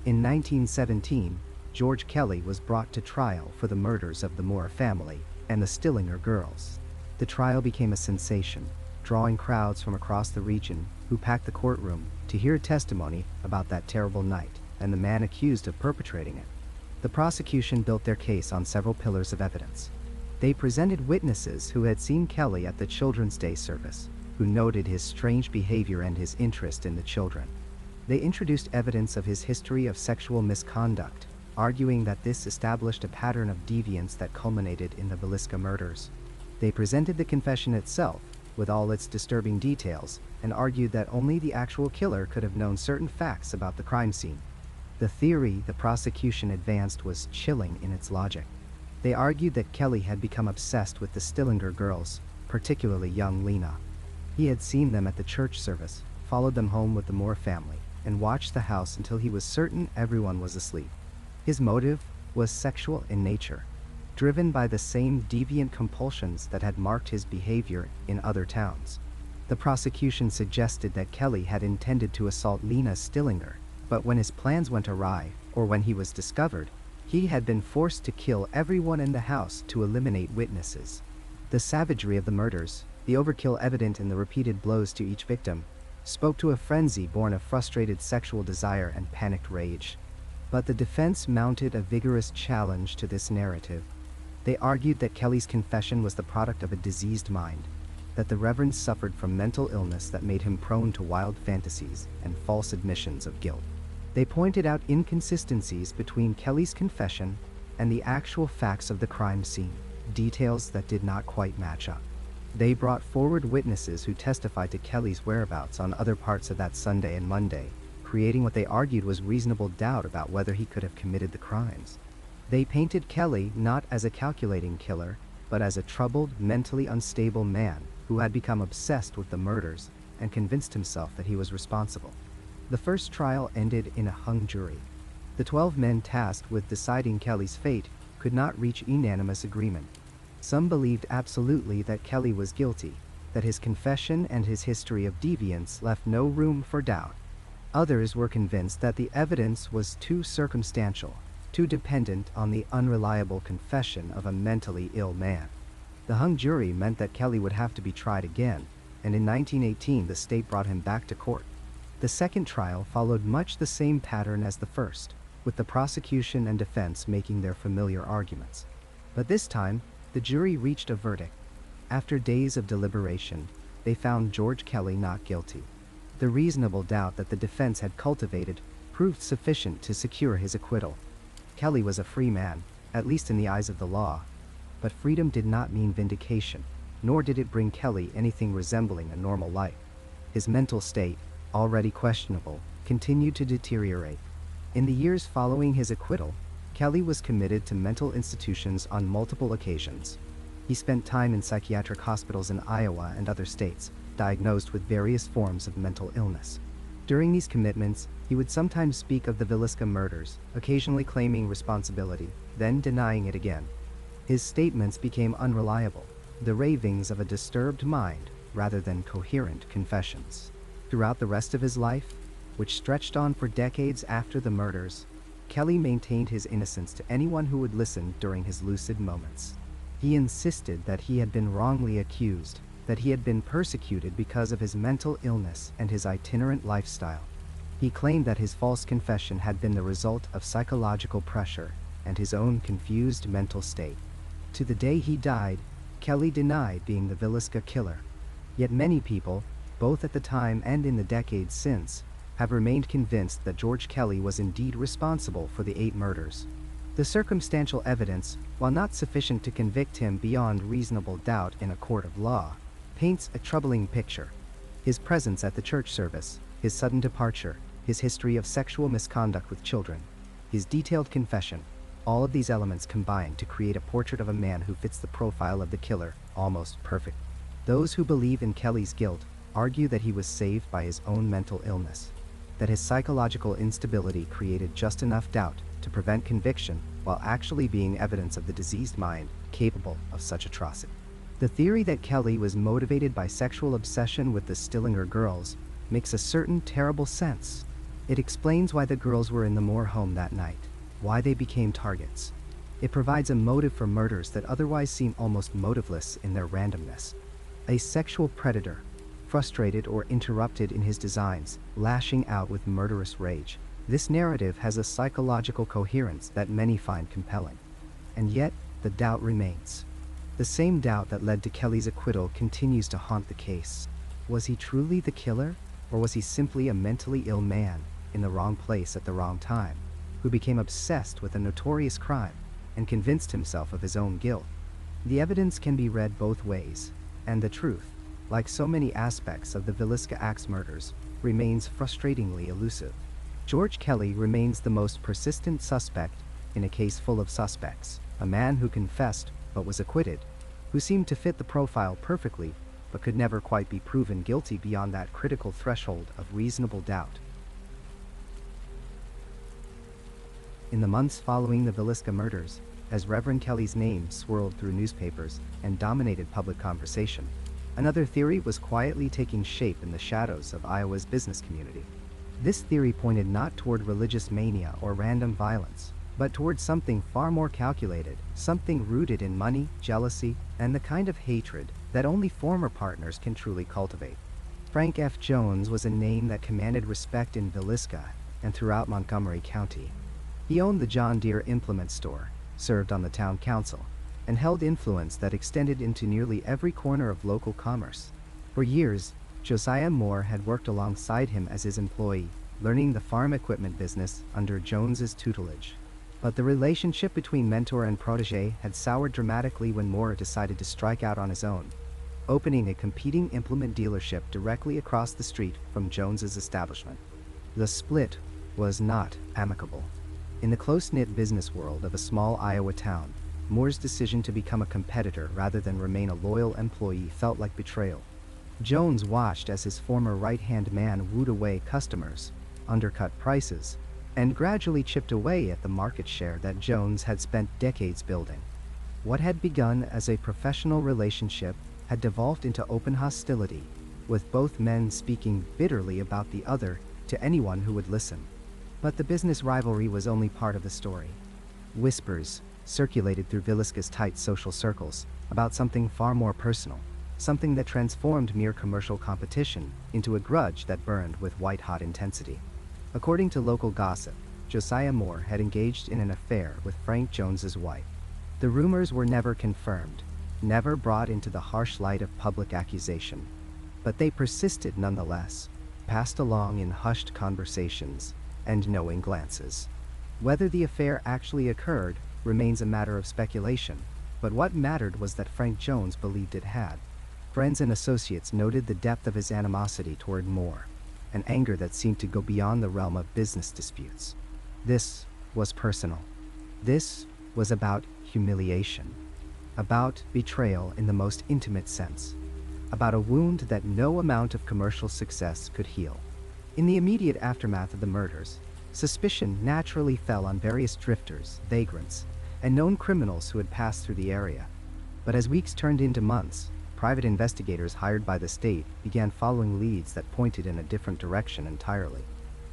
In 1917, George Kelly was brought to trial for the murders of the Moore family and the Stillinger girls. The trial became a sensation, drawing crowds from across the region who packed the courtroom to hear testimony about that terrible night and the man accused of perpetrating it. The prosecution built their case on several pillars of evidence. They presented witnesses who had seen Kelly at the Children's Day service, who noted his strange behavior and his interest in the children. They introduced evidence of his history of sexual misconduct, arguing that this established a pattern of deviance that culminated in the Villisca murders. They presented the confession itself, with all its disturbing details, and argued that only the actual killer could have known certain facts about the crime scene. The theory the prosecution advanced was chilling in its logic. They argued that Kelly had become obsessed with the Stillinger girls, particularly young Lena. He had seen them at the church service, followed them home with the Moore family, and watched the house until he was certain everyone was asleep. His motive was sexual in nature, driven by the same deviant compulsions that had marked his behavior in other towns. The prosecution suggested that Kelly had intended to assault Lena Stillinger, but when his plans went awry, or when he was discovered, he had been forced to kill everyone in the house to eliminate witnesses. The savagery of the murders, the overkill evident in the repeated blows to each victim, spoke to a frenzy born of frustrated sexual desire and panicked rage. But the defense mounted a vigorous challenge to this narrative. They argued that Kelly's confession was the product of a diseased mind. that the Reverend suffered from mental illness that made him prone to wild fantasies and false admissions of guilt. They pointed out inconsistencies between Kelly's confession and the actual facts of the crime scene, details that did not quite match up. They brought forward witnesses who testified to Kelly's whereabouts on other parts of that Sunday and Monday, creating what they argued was reasonable doubt about whether he could have committed the crimes. They painted Kelly not as a calculating killer, but as a troubled, mentally unstable man who had become obsessed with the murders and convinced himself that he was responsible. The first trial ended in a hung jury. The 12 men tasked with deciding Kelly's fate could not reach unanimous agreement. Some believed absolutely that Kelly was guilty, that his confession and his history of deviance left no room for doubt. Others were convinced that the evidence was too circumstantial, too dependent on the unreliable confession of a mentally ill man. The hung jury meant that Kelly would have to be tried again, and in 1918 the state brought him back to court. The second trial followed much the same pattern as the first, with the prosecution and defense making their familiar arguments. But this time, the jury reached a verdict. After days of deliberation, they found George Kelly not guilty. The reasonable doubt that the defense had cultivated proved sufficient to secure his acquittal. Kelly was a free man, at least in the eyes of the law. But freedom did not mean vindication, nor did it bring Kelly anything resembling a normal life. His mental state, already questionable, continued to deteriorate. In the years following his acquittal, Kelly was committed to mental institutions on multiple occasions. He spent time in psychiatric hospitals in Iowa and other states, diagnosed with various forms of mental illness. During these commitments, he would sometimes speak of the Villisca murders, occasionally claiming responsibility, then denying it again. His statements became unreliable, the ravings of a disturbed mind rather than coherent confessions. Throughout the rest of his life, which stretched on for decades after the murders, Kelly maintained his innocence to anyone who would listen during his lucid moments. He insisted that he had been wrongly accused, that he had been persecuted because of his mental illness and his itinerant lifestyle. He claimed that his false confession had been the result of psychological pressure and his own confused mental state. To the day he died, Kelly denied being the Villisca killer. Yet many people, both at the time and in the decades since, have remained convinced that George Kelly was indeed responsible for the 8 murders. The circumstantial evidence, while not sufficient to convict him beyond reasonable doubt in a court of law, paints a troubling picture. His presence at the church service, his sudden departure, his history of sexual misconduct with children, his detailed confession, all of these elements combine to create a portrait of a man who fits the profile of the killer almost perfect. Those who believe in Kelly's guilt argue that he was saved by his own mental illness, that his psychological instability created just enough doubt to prevent conviction while actually being evidence of the diseased mind capable of such atrocity. The theory that Kelly was motivated by sexual obsession with the Stillinger girls makes a certain terrible sense. It explains why the girls were in the Moore home that night, why they became targets. It provides a motive for murders that otherwise seem almost motiveless in their randomness. A sexual predator, frustrated or interrupted in his designs, lashing out with murderous rage. This narrative has a psychological coherence that many find compelling. And yet, the doubt remains. The same doubt that led to Kelly's acquittal continues to haunt the case. Was he truly the killer, or was he simply a mentally ill man in the wrong place at the wrong time, who became obsessed with a notorious crime and convinced himself of his own guilt? The evidence can be read both ways, and the truth, like so many aspects of the Villisca Axe murders, remains frustratingly elusive. George Kelly remains the most persistent suspect in a case full of suspects, a man who confessed but was acquitted, who seemed to fit the profile perfectly but could never quite be proven guilty beyond that critical threshold of reasonable doubt. In the months following the Villisca murders, as Reverend Kelly's name swirled through newspapers and dominated public conversation, another theory was quietly taking shape in the shadows of Iowa's business community. This theory pointed not toward religious mania or random violence, but toward something far more calculated, something rooted in money, jealousy, and the kind of hatred that only former partners can truly cultivate. Frank F. Jones was a name that commanded respect in Villisca and throughout Montgomery County. He owned the John Deere implement store, served on the town council, and held influence that extended into nearly every corner of local commerce. For years, Josiah Moore had worked alongside him as his employee, learning the farm equipment business under Jones's tutelage. But the relationship between mentor and protege had soured dramatically when Moore decided to strike out on his own, opening a competing implement dealership directly across the street from Jones's establishment. The split was not amicable. In the close-knit business world of a small Iowa town, Moore's decision to become a competitor rather than remain a loyal employee felt like betrayal. Jones watched as his former right-hand man wooed away customers, undercut prices, and gradually chipped away at the market share that Jones had spent decades building. What had begun as a professional relationship had devolved into open hostility, with both men speaking bitterly about the other to anyone who would listen. But the business rivalry was only part of the story. Whispers circulated through Villisca's tight social circles about something far more personal, something that transformed mere commercial competition into a grudge that burned with white-hot intensity. According to local gossip, Josiah Moore had engaged in an affair with Frank Jones's wife. The rumors were never confirmed, never brought into the harsh light of public accusation, but they persisted nonetheless, passed along in hushed conversations and knowing glances. Whether the affair actually occurred remains a matter of speculation, but what mattered was that Frank Jones believed it had. Friends and associates noted the depth of his animosity toward Moore, an anger that seemed to go beyond the realm of business disputes. This was personal. This was about humiliation, about betrayal in the most intimate sense, about a wound that no amount of commercial success could heal. In the immediate aftermath of the murders, suspicion naturally fell on various drifters, vagrants, and known criminals who had passed through the area. But as weeks turned into months, private investigators hired by the state began following leads that pointed in a different direction entirely.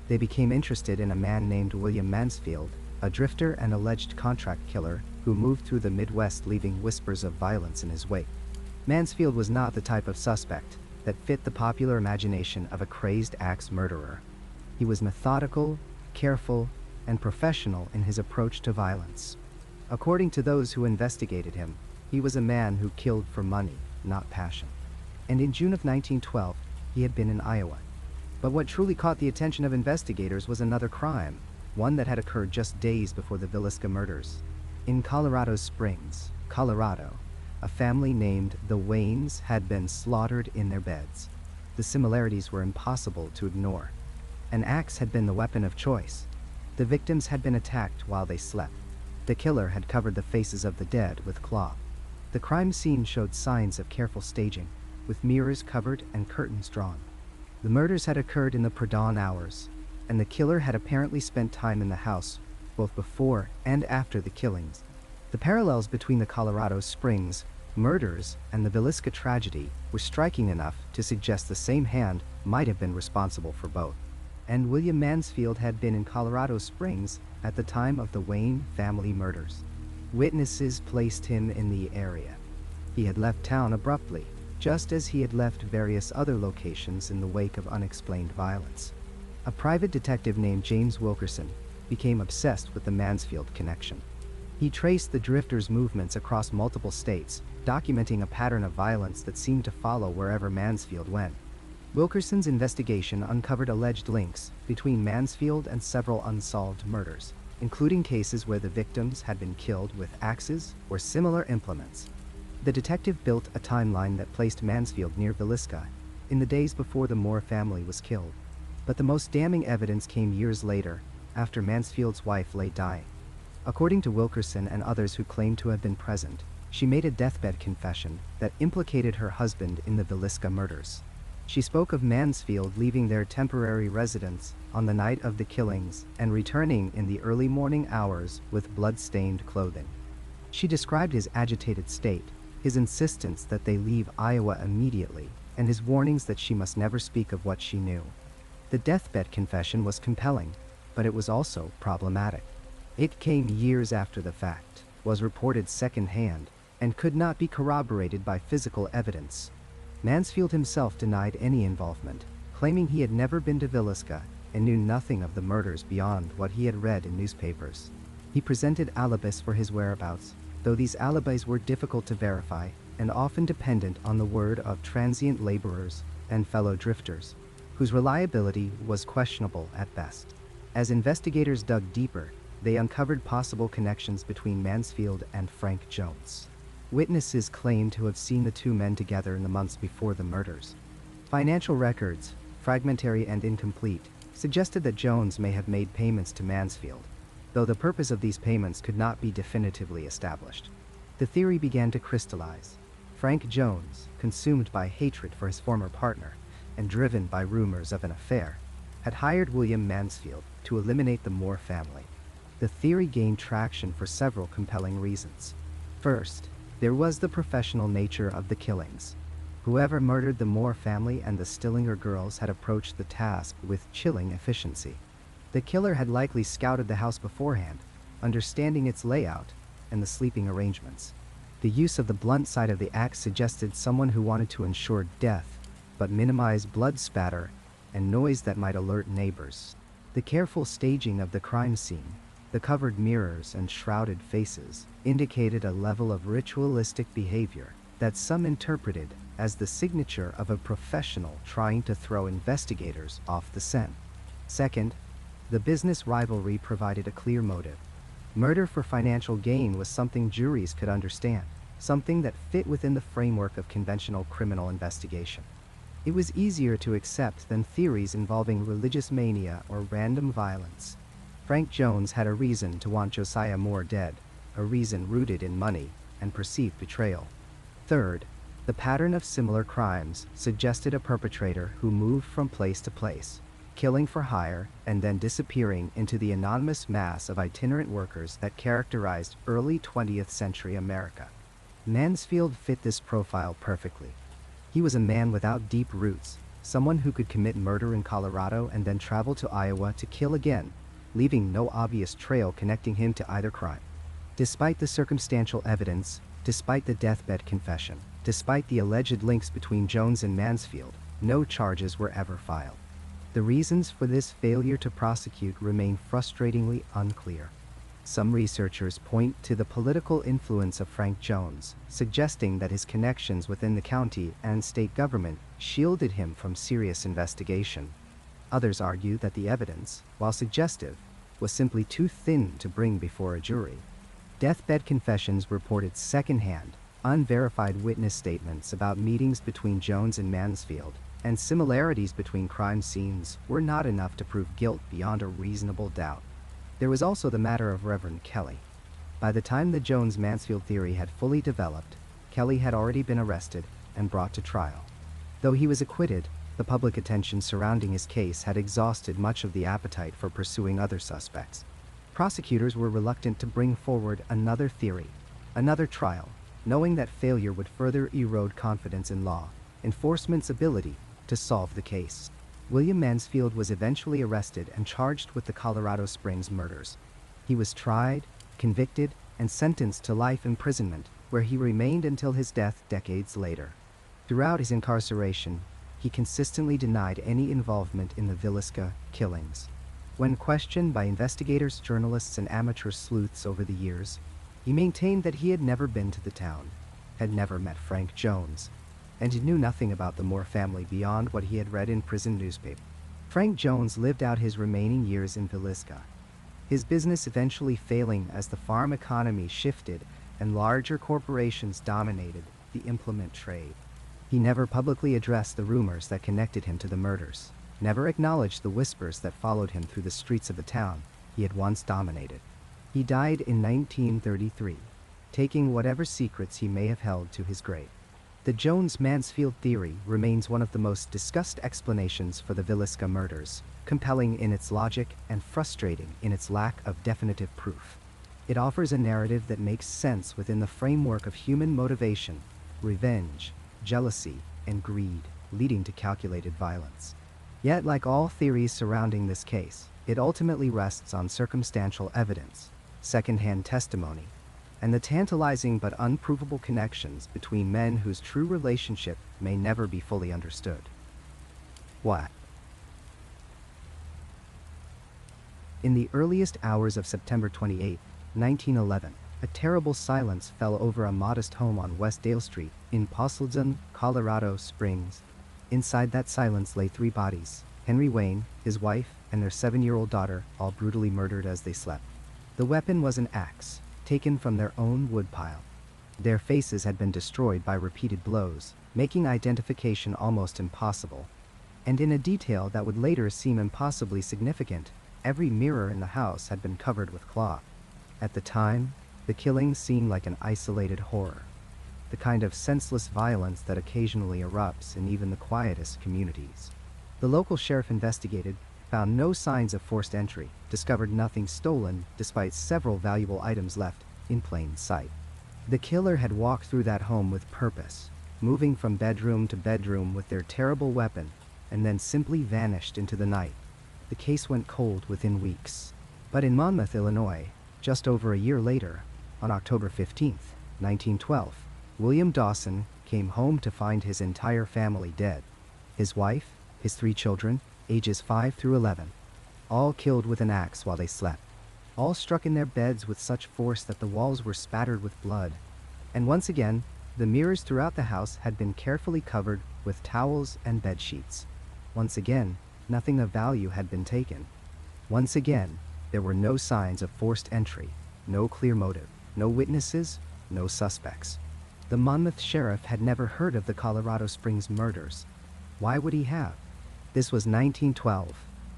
They became interested in a man named William Mansfield, a drifter and alleged contract killer who moved through the Midwest leaving whispers of violence in his wake. Mansfield was not the type of suspect that fit the popular imagination of a crazed axe murderer. He was methodical, careful, and professional in his approach to violence. According to those who investigated him, he was a man who killed for money, not passion. And in June of 1912, he had been in Iowa. But what truly caught the attention of investigators was another crime, one that had occurred just days before the Villisca murders. In Colorado Springs, Colorado, a family named the Waynes had been slaughtered in their beds. The similarities were impossible to ignore. An axe had been the weapon of choice. The victims had been attacked while they slept. The killer had covered the faces of the dead with cloth. The crime scene showed signs of careful staging, with mirrors covered and curtains drawn. The murders had occurred in the pre-dawn hours, and the killer had apparently spent time in the house, both before and after the killings. The parallels between the Colorado Springs murders and the Villisca tragedy were striking enough to suggest the same hand might have been responsible for both. And William Mansfield had been in Colorado Springs at the time of the Wayne family murders. Witnesses placed him in the area. He had left town abruptly, just as he had left various other locations in the wake of unexplained violence. A private detective named James Wilkerson became obsessed with the Mansfield connection. He traced the drifter's movements across multiple states, documenting a pattern of violence that seemed to follow wherever Mansfield went. Wilkerson's investigation uncovered alleged links between Mansfield and several unsolved murders, including cases where the victims had been killed with axes or similar implements. The detective built a timeline that placed Mansfield near Villisca in the days before the Moore family was killed. But the most damning evidence came years later, after Mansfield's wife lay dying. According to Wilkerson and others who claimed to have been present, she made a deathbed confession that implicated her husband in the Villisca murders. She spoke of Mansfield leaving their temporary residence on the night of the killings and returning in the early morning hours with blood-stained clothing. She described his agitated state, his insistence that they leave Iowa immediately, and his warnings that she must never speak of what she knew. The deathbed confession was compelling, but it was also problematic. It came years after the fact, was reported secondhand, and could not be corroborated by physical evidence. Mansfield himself denied any involvement, claiming he had never been to Villisca and knew nothing of the murders beyond what he had read in newspapers. He presented alibis for his whereabouts, though these alibis were difficult to verify and often dependent on the word of transient laborers and fellow drifters, whose reliability was questionable at best. As investigators dug deeper, they uncovered possible connections between Mansfield and Frank Jones. Witnesses claimed to have seen the two men together in the months before the murders. Financial records, fragmentary and incomplete, suggested that Jones may have made payments to Mansfield, though the purpose of these payments could not be definitively established. The theory began to crystallize. Frank Jones, consumed by hatred for his former partner and driven by rumors of an affair, had hired William Mansfield to eliminate the Moore family. The theory gained traction for several compelling reasons. First, there was the professional nature of the killings. Whoever murdered the Moore family and the Stillinger girls had approached the task with chilling efficiency. The killer had likely scouted the house beforehand, understanding its layout and the sleeping arrangements. The use of the blunt side of the axe suggested someone who wanted to ensure death, but minimize blood spatter and noise that might alert neighbors. The careful staging of the crime scene, the covered mirrors and shrouded faces, indicated a level of ritualistic behavior that some interpreted as the signature of a professional trying to throw investigators off the scent. Second, the business rivalry provided a clear motive. Murder for financial gain was something juries could understand, something that fit within the framework of conventional criminal investigation. It was easier to accept than theories involving religious mania or random violence. Frank Jones had a reason to want Josiah Moore dead, a reason rooted in money and perceived betrayal. Third, the pattern of similar crimes suggested a perpetrator who moved from place to place, killing for hire and then disappearing into the anonymous mass of itinerant workers that characterized early 20th century America. Mansfield fit this profile perfectly. He was a man without deep roots, someone who could commit murder in Colorado and then travel to Iowa to kill again, leaving no obvious trail connecting him to either crime. Despite the circumstantial evidence, despite the deathbed confession, despite the alleged links between Jones and Mansfield, no charges were ever filed. The reasons for this failure to prosecute remain frustratingly unclear. Some researchers point to the political influence of Frank Jones, suggesting that his connections within the county and state government shielded him from serious investigation. Others argue that the evidence, while suggestive, was simply too thin to bring before a jury. Deathbed confessions reported secondhand, unverified witness statements about meetings between Jones and Mansfield, and similarities between crime scenes were not enough to prove guilt beyond a reasonable doubt. There was also the matter of Reverend Kelly. By the time the Jones-Mansfield theory had fully developed, Kelly had already been arrested and brought to trial. Though he was acquitted, the public attention surrounding his case had exhausted much of the appetite for pursuing other suspects. Prosecutors were reluctant to bring forward another theory, another trial, knowing that failure would further erode confidence in law enforcement's ability to solve the case. William Mansfield was eventually arrested and charged with the Colorado Springs murders. He was tried, convicted, and sentenced to life imprisonment, where he remained until his death decades later. Throughout his incarceration, he consistently denied any involvement in the Villisca killings. When questioned by investigators, journalists, and amateur sleuths over the years, he maintained that he had never been to the town, had never met Frank Jones, and knew nothing about the Moore family beyond what he had read in prison newspapers. Frank Jones lived out his remaining years in Villisca, his business eventually failing as the farm economy shifted and larger corporations dominated the implement trade. He never publicly addressed the rumors that connected him to the murders, never acknowledged the whispers that followed him through the streets of the town he had once dominated. He died in 1933, taking whatever secrets he may have held to his grave. The Jones-Mansfield theory remains one of the most discussed explanations for the Villisca murders, compelling in its logic and frustrating in its lack of definitive proof. It offers a narrative that makes sense within the framework of human motivation, revenge, jealousy, and greed, leading to calculated violence. Yet, like all theories surrounding this case, it ultimately rests on circumstantial evidence, secondhand testimony, and the tantalizing but unprovable connections between men whose true relationship may never be fully understood. What? In the earliest hours of September 28, 1911, A terrible silence fell over a modest home on West Dale Street in Posselden, Colorado Springs. Inside that silence lay 3 bodies: Henry Wayne, his wife, and their 7-year-old daughter, all brutally murdered as they slept. The weapon was an axe, taken from their own woodpile. Their faces had been destroyed by repeated blows, making identification almost impossible. And in a detail that would later seem impossibly significant, every mirror in the house had been covered with cloth. At the time, the killing seemed like an isolated horror, the kind of senseless violence that occasionally erupts in even the quietest communities. The local sheriff investigated, found no signs of forced entry, discovered nothing stolen despite several valuable items left in plain sight. The killer had walked through that home with purpose, moving from bedroom to bedroom with their terrible weapon, and then simply vanished into the night. The case went cold within weeks. But in Monmouth, Illinois, just over a year later, on October 15th, 1912, William Dawson came home to find his entire family dead. His wife, his 3 children, ages 5 through 11, all killed with an axe while they slept. All struck in their beds with such force that the walls were spattered with blood. And once again, the mirrors throughout the house had been carefully covered with towels and bed sheets. Once again, nothing of value had been taken. Once again, there were no signs of forced entry, no clear motive, no witnesses, no suspects. The Monmouth sheriff had never heard of the Colorado Springs murders. Why would he have? This was 1912,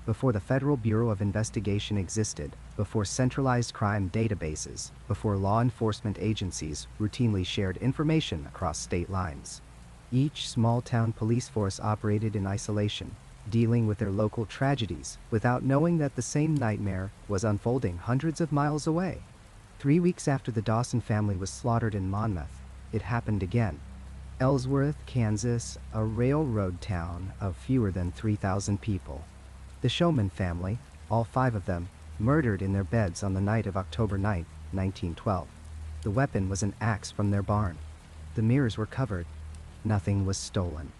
before the Federal Bureau of Investigation existed, before centralized crime databases, before law enforcement agencies routinely shared information across state lines. Each small-town police force operated in isolation, dealing with their local tragedies without knowing that the same nightmare was unfolding hundreds of miles away. 3 weeks after the Dawson family was slaughtered in Monmouth, it happened again. Ellsworth, Kansas, a railroad town of fewer than 3,000 people. The Showman family, all 5 of them, murdered in their beds on the night of October 9, 1912. The weapon was an axe from their barn. The mirrors were covered. Nothing was stolen.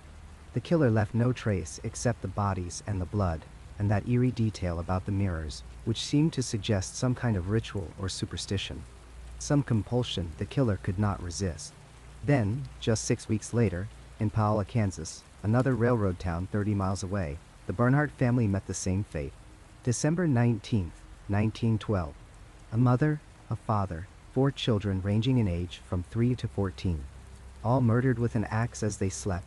The killer left no trace except the bodies and the blood, and that eerie detail about the mirrors, which seemed to suggest some kind of ritual or superstition. Some compulsion the killer could not resist. Then, just 6 weeks later, in Paola, Kansas, another railroad town 30 miles away, the Bernhardt family met the same fate. December 19, 1912. A mother, a father, 4 children ranging in age from 3 to 14. All murdered with an axe as they slept.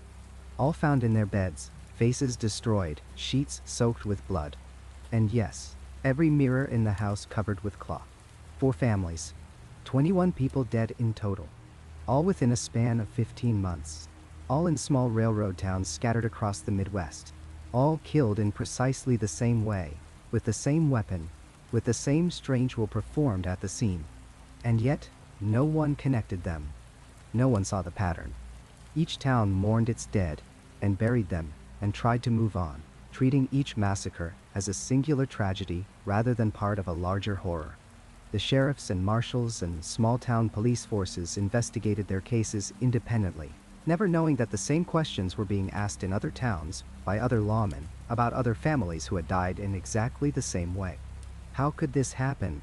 All found in their beds, faces destroyed, sheets soaked with blood. And yes, every mirror in the house covered with cloth. 4 families. 21 people dead in total. All within a span of 15 months. All in small railroad towns scattered across the Midwest. All killed in precisely the same way, with the same weapon, with the same strange ritual performed at the scene. And yet, no one connected them. No one saw the pattern. Each town mourned its dead, and buried them, and tried to move on, treating each massacre as a singular tragedy rather than part of a larger horror. The sheriffs and marshals and small-town police forces investigated their cases independently, never knowing that the same questions were being asked in other towns by other lawmen about other families who had died in exactly the same way. How could this happen?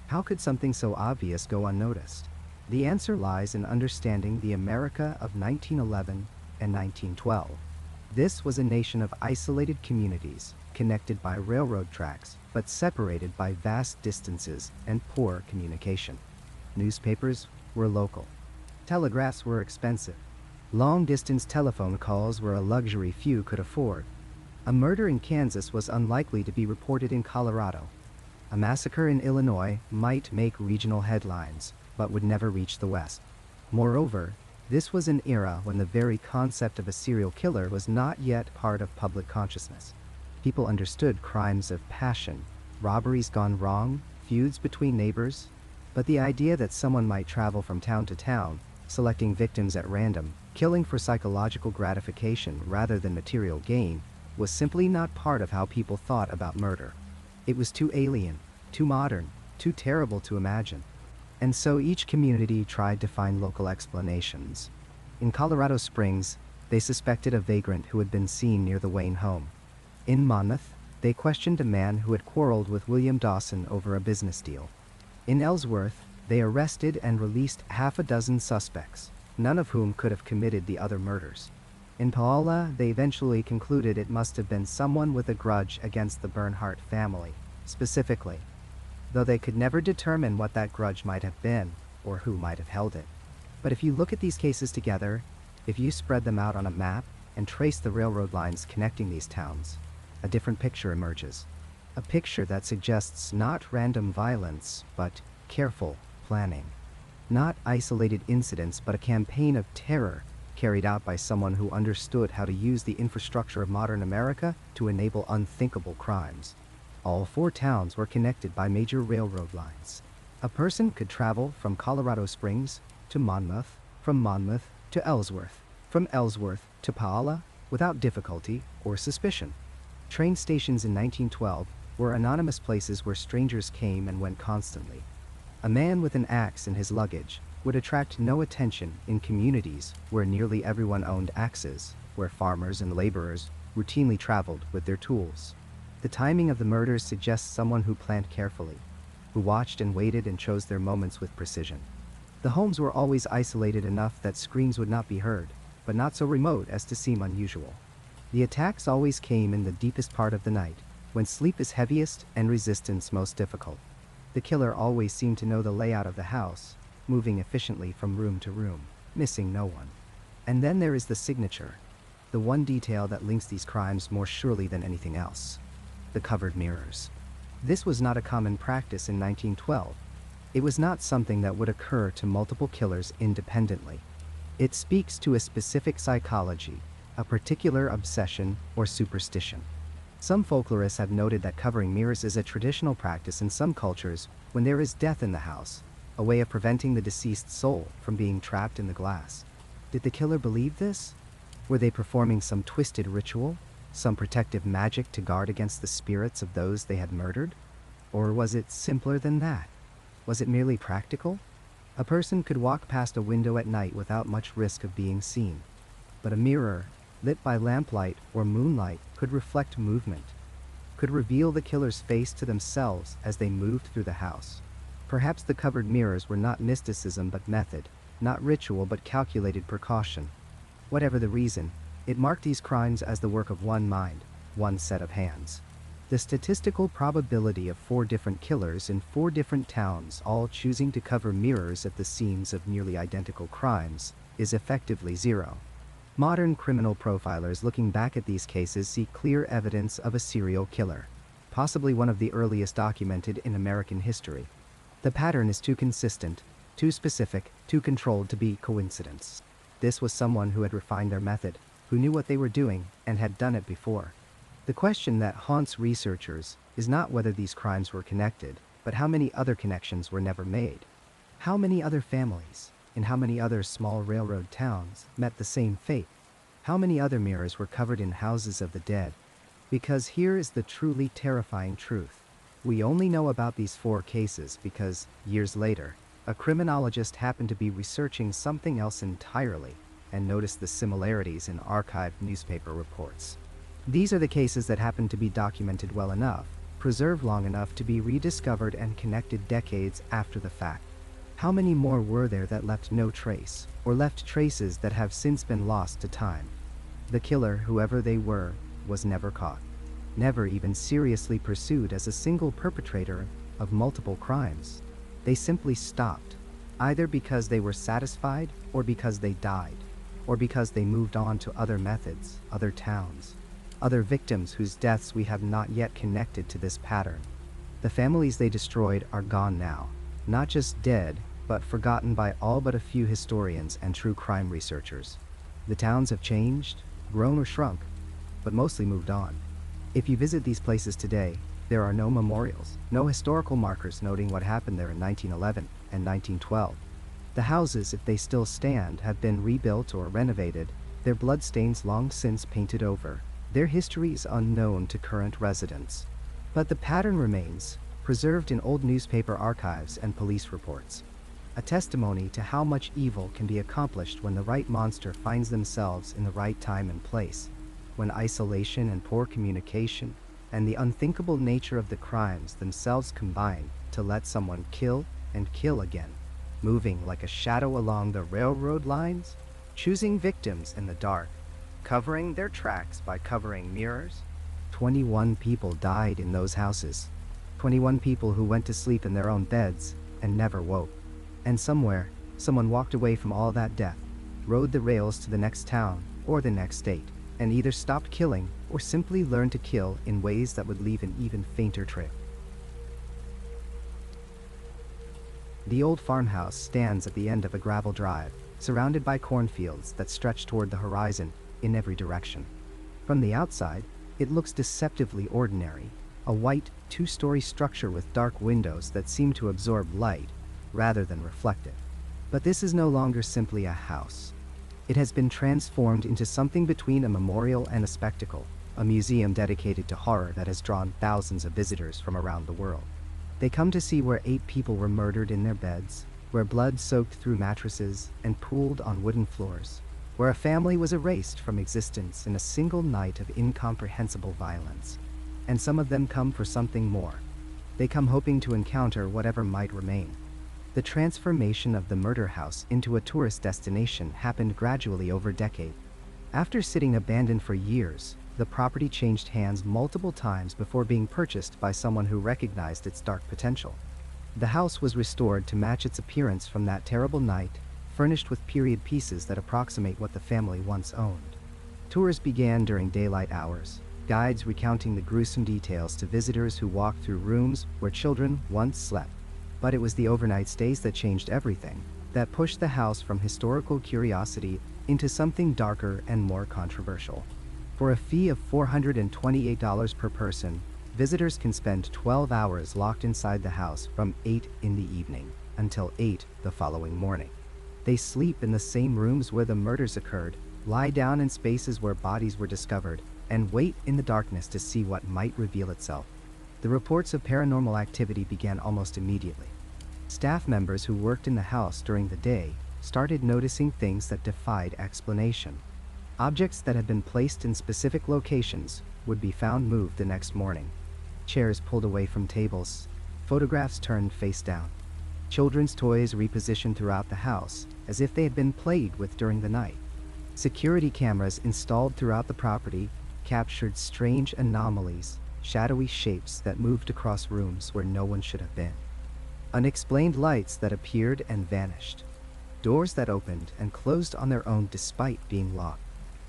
How could something so obvious go unnoticed? The answer lies in understanding the America of 1911 and 1912. This was a nation of isolated communities, connected by railroad tracks, but separated by vast distances and poor communication. Newspapers were local. Telegraphs were expensive. Long-distance telephone calls were a luxury few could afford. A murder in Kansas was unlikely to be reported in Colorado. A massacre in Illinois might make regional headlines, but would never reach the West. Moreover, this was an era when the very concept of a serial killer was not yet part of public consciousness. People understood crimes of passion, robberies gone wrong, feuds between neighbors, but the idea that someone might travel from town to town, selecting victims at random, killing for psychological gratification rather than material gain, was simply not part of how people thought about murder. It was too alien, too modern, too terrible to imagine. And so each community tried to find local explanations. In Colorado Springs, they suspected a vagrant who had been seen near the Wayne home. In Monmouth, they questioned a man who had quarreled with William Dawson over a business deal. In Ellsworth, They arrested and released half a dozen suspects, none of whom could have committed the other murders. In Paola, they eventually concluded it must have been someone with a grudge against the Bernhardt family, specifically, though they could never determine what that grudge might have been or who might have held it. But if you look at these cases together, if you spread them out on a map and trace the railroad lines connecting these towns, a different picture emerges. A picture that suggests not random violence, but careful planning. Not isolated incidents, but a campaign of terror carried out by someone who understood how to use the infrastructure of modern America to enable unthinkable crimes. All 4 towns were connected by major railroad lines. A person could travel from Colorado Springs to Monmouth, from Monmouth to Ellsworth, from Ellsworth to Paola without difficulty or suspicion. Train stations in 1912 were anonymous places where strangers came and went constantly. A man with an axe in his luggage would attract no attention in communities where nearly everyone owned axes, where farmers and laborers routinely traveled with their tools. The timing of the murders suggests someone who planned carefully, who watched and waited and chose their moments with precision. The homes were always isolated enough that screams would not be heard, but not so remote as to seem unusual. The attacks always came in the deepest part of the night, when sleep is heaviest and resistance most difficult. The killer always seemed to know the layout of the house, moving efficiently from room to room, missing no one. And then there is the signature, the one detail that links these crimes more surely than anything else: the covered mirrors. This was not a common practice in 1912. It was not something that would occur to multiple killers independently. It speaks to a specific psychology, a particular obsession or superstition. Some folklorists have noted that covering mirrors is a traditional practice in some cultures when there is death in the house, a way of preventing the deceased soul from being trapped in the glass. Did the killer believe this? Were they performing some twisted ritual, some protective magic to guard against the spirits of those they had murdered? Or was it simpler than that? Was it merely practical? A person could walk past a window at night without much risk of being seen. But a mirror, lit by lamplight or moonlight, could reflect movement, could reveal the killer's face to themselves as they moved through the house. Perhaps the covered mirrors were not mysticism but method, not ritual but calculated precaution. Whatever the reason, it marked these crimes as the work of one mind, one set of hands. The statistical probability of 4 different killers in 4 different towns all choosing to cover mirrors at the scenes of nearly identical crimes is effectively 0. Modern criminal profilers looking back at these cases see clear evidence of a serial killer, possibly one of the earliest documented in American history. The pattern is too consistent, too specific, too controlled to be coincidence. This was someone who had refined their method, who knew what they were doing and had done it before. The question that haunts researchers is not whether these crimes were connected, but how many other connections were never made. How many other families, in how many other small railroad towns, met the same fate? How many other mirrors were covered in houses of the dead? Because here is the truly terrifying truth. We only know about these 4 cases because, years later, a criminologist happened to be researching something else entirely and noticed the similarities in archived newspaper reports. These are the cases that happened to be documented well enough, preserved long enough to be rediscovered and connected decades after the fact. How many more were there that left no trace, or left traces that have since been lost to time? The killer, whoever they were, was never caught, never even seriously pursued as a single perpetrator of multiple crimes. They simply stopped, either because they were satisfied, or because they died, or because they moved on to other methods, other towns, other victims whose deaths we have not yet connected to this pattern. The families they destroyed are gone now, not just dead, but forgotten by all but a few historians and true crime researchers. The towns have changed, grown or shrunk, but mostly moved on. If you visit these places today, there are no memorials, no historical markers noting what happened there in 1911 and 1912. The houses, if they still stand, have been rebuilt or renovated, their bloodstains long since painted over, their histories unknown to current residents. But the pattern remains, preserved in old newspaper archives and police reports. A testimony to how much evil can be accomplished when the right monster finds themselves in the right time and place, when isolation and poor communication and the unthinkable nature of the crimes themselves combine to let someone kill and kill again, moving like a shadow along the railroad lines, choosing victims in the dark, covering their tracks by covering mirrors. 21 people died in those houses. 21 people who went to sleep in their own beds and never woke. And somewhere, someone walked away from all that death, rode the rails to the next town or the next state, and either stopped killing or simply learned to kill in ways that would leave an even fainter trail. The old farmhouse stands at the end of a gravel drive, surrounded by cornfields that stretch toward the horizon in every direction. From the outside, it looks deceptively ordinary, a white, two-story structure with dark windows that seem to absorb light rather than reflect it. But this is no longer simply a house. It has been transformed into something between a memorial and a spectacle, a museum dedicated to horror that has drawn thousands of visitors from around the world. They come to see where 8 people were murdered in their beds, where blood soaked through mattresses and pooled on wooden floors, where a family was erased from existence in a single night of incomprehensible violence. And some of them come for something more. They come hoping to encounter whatever might remain. The transformation of the murder house into a tourist destination happened gradually over decades. After sitting abandoned for years, the property changed hands multiple times before being purchased by someone who recognized its dark potential. The house was restored to match its appearance from that terrible night, furnished with period pieces that approximate what the family once owned. Tours began during daylight hours, guides recounting the gruesome details to visitors who walked through rooms where children once slept. But it was the overnight stays that changed everything, that pushed the house from historical curiosity into something darker and more controversial. For a fee of $428 per person, visitors can spend 12 hours locked inside the house from 8 in the evening until 8 the following morning. They sleep in the same rooms where the murders occurred, lie down in spaces where bodies were discovered, and wait in the darkness to see what might reveal itself. The reports of paranormal activity began almost immediately. Staff members who worked in the house during the day started noticing things that defied explanation. Objects that had been placed in specific locations would be found moved the next morning. Chairs pulled away from tables, photographs turned face down. Children's toys repositioned throughout the house as if they had been played with during the night. Security cameras installed throughout the property captured strange anomalies, shadowy shapes that moved across rooms where no one should have been. Unexplained lights that appeared and vanished. Doors that opened and closed on their own despite being locked.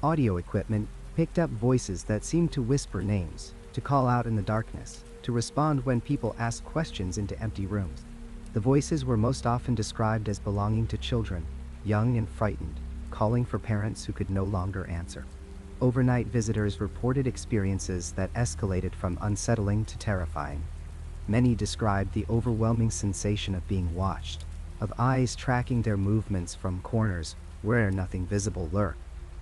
Audio equipment picked up voices that seemed to whisper names, to call out in the darkness, to respond when people asked questions into empty rooms. The voices were most often described as belonging to children, young and frightened, calling for parents who could no longer answer. Overnight visitors reported experiences that escalated from unsettling to terrifying. Many described the overwhelming sensation of being watched, of eyes tracking their movements from corners where nothing visible lurked.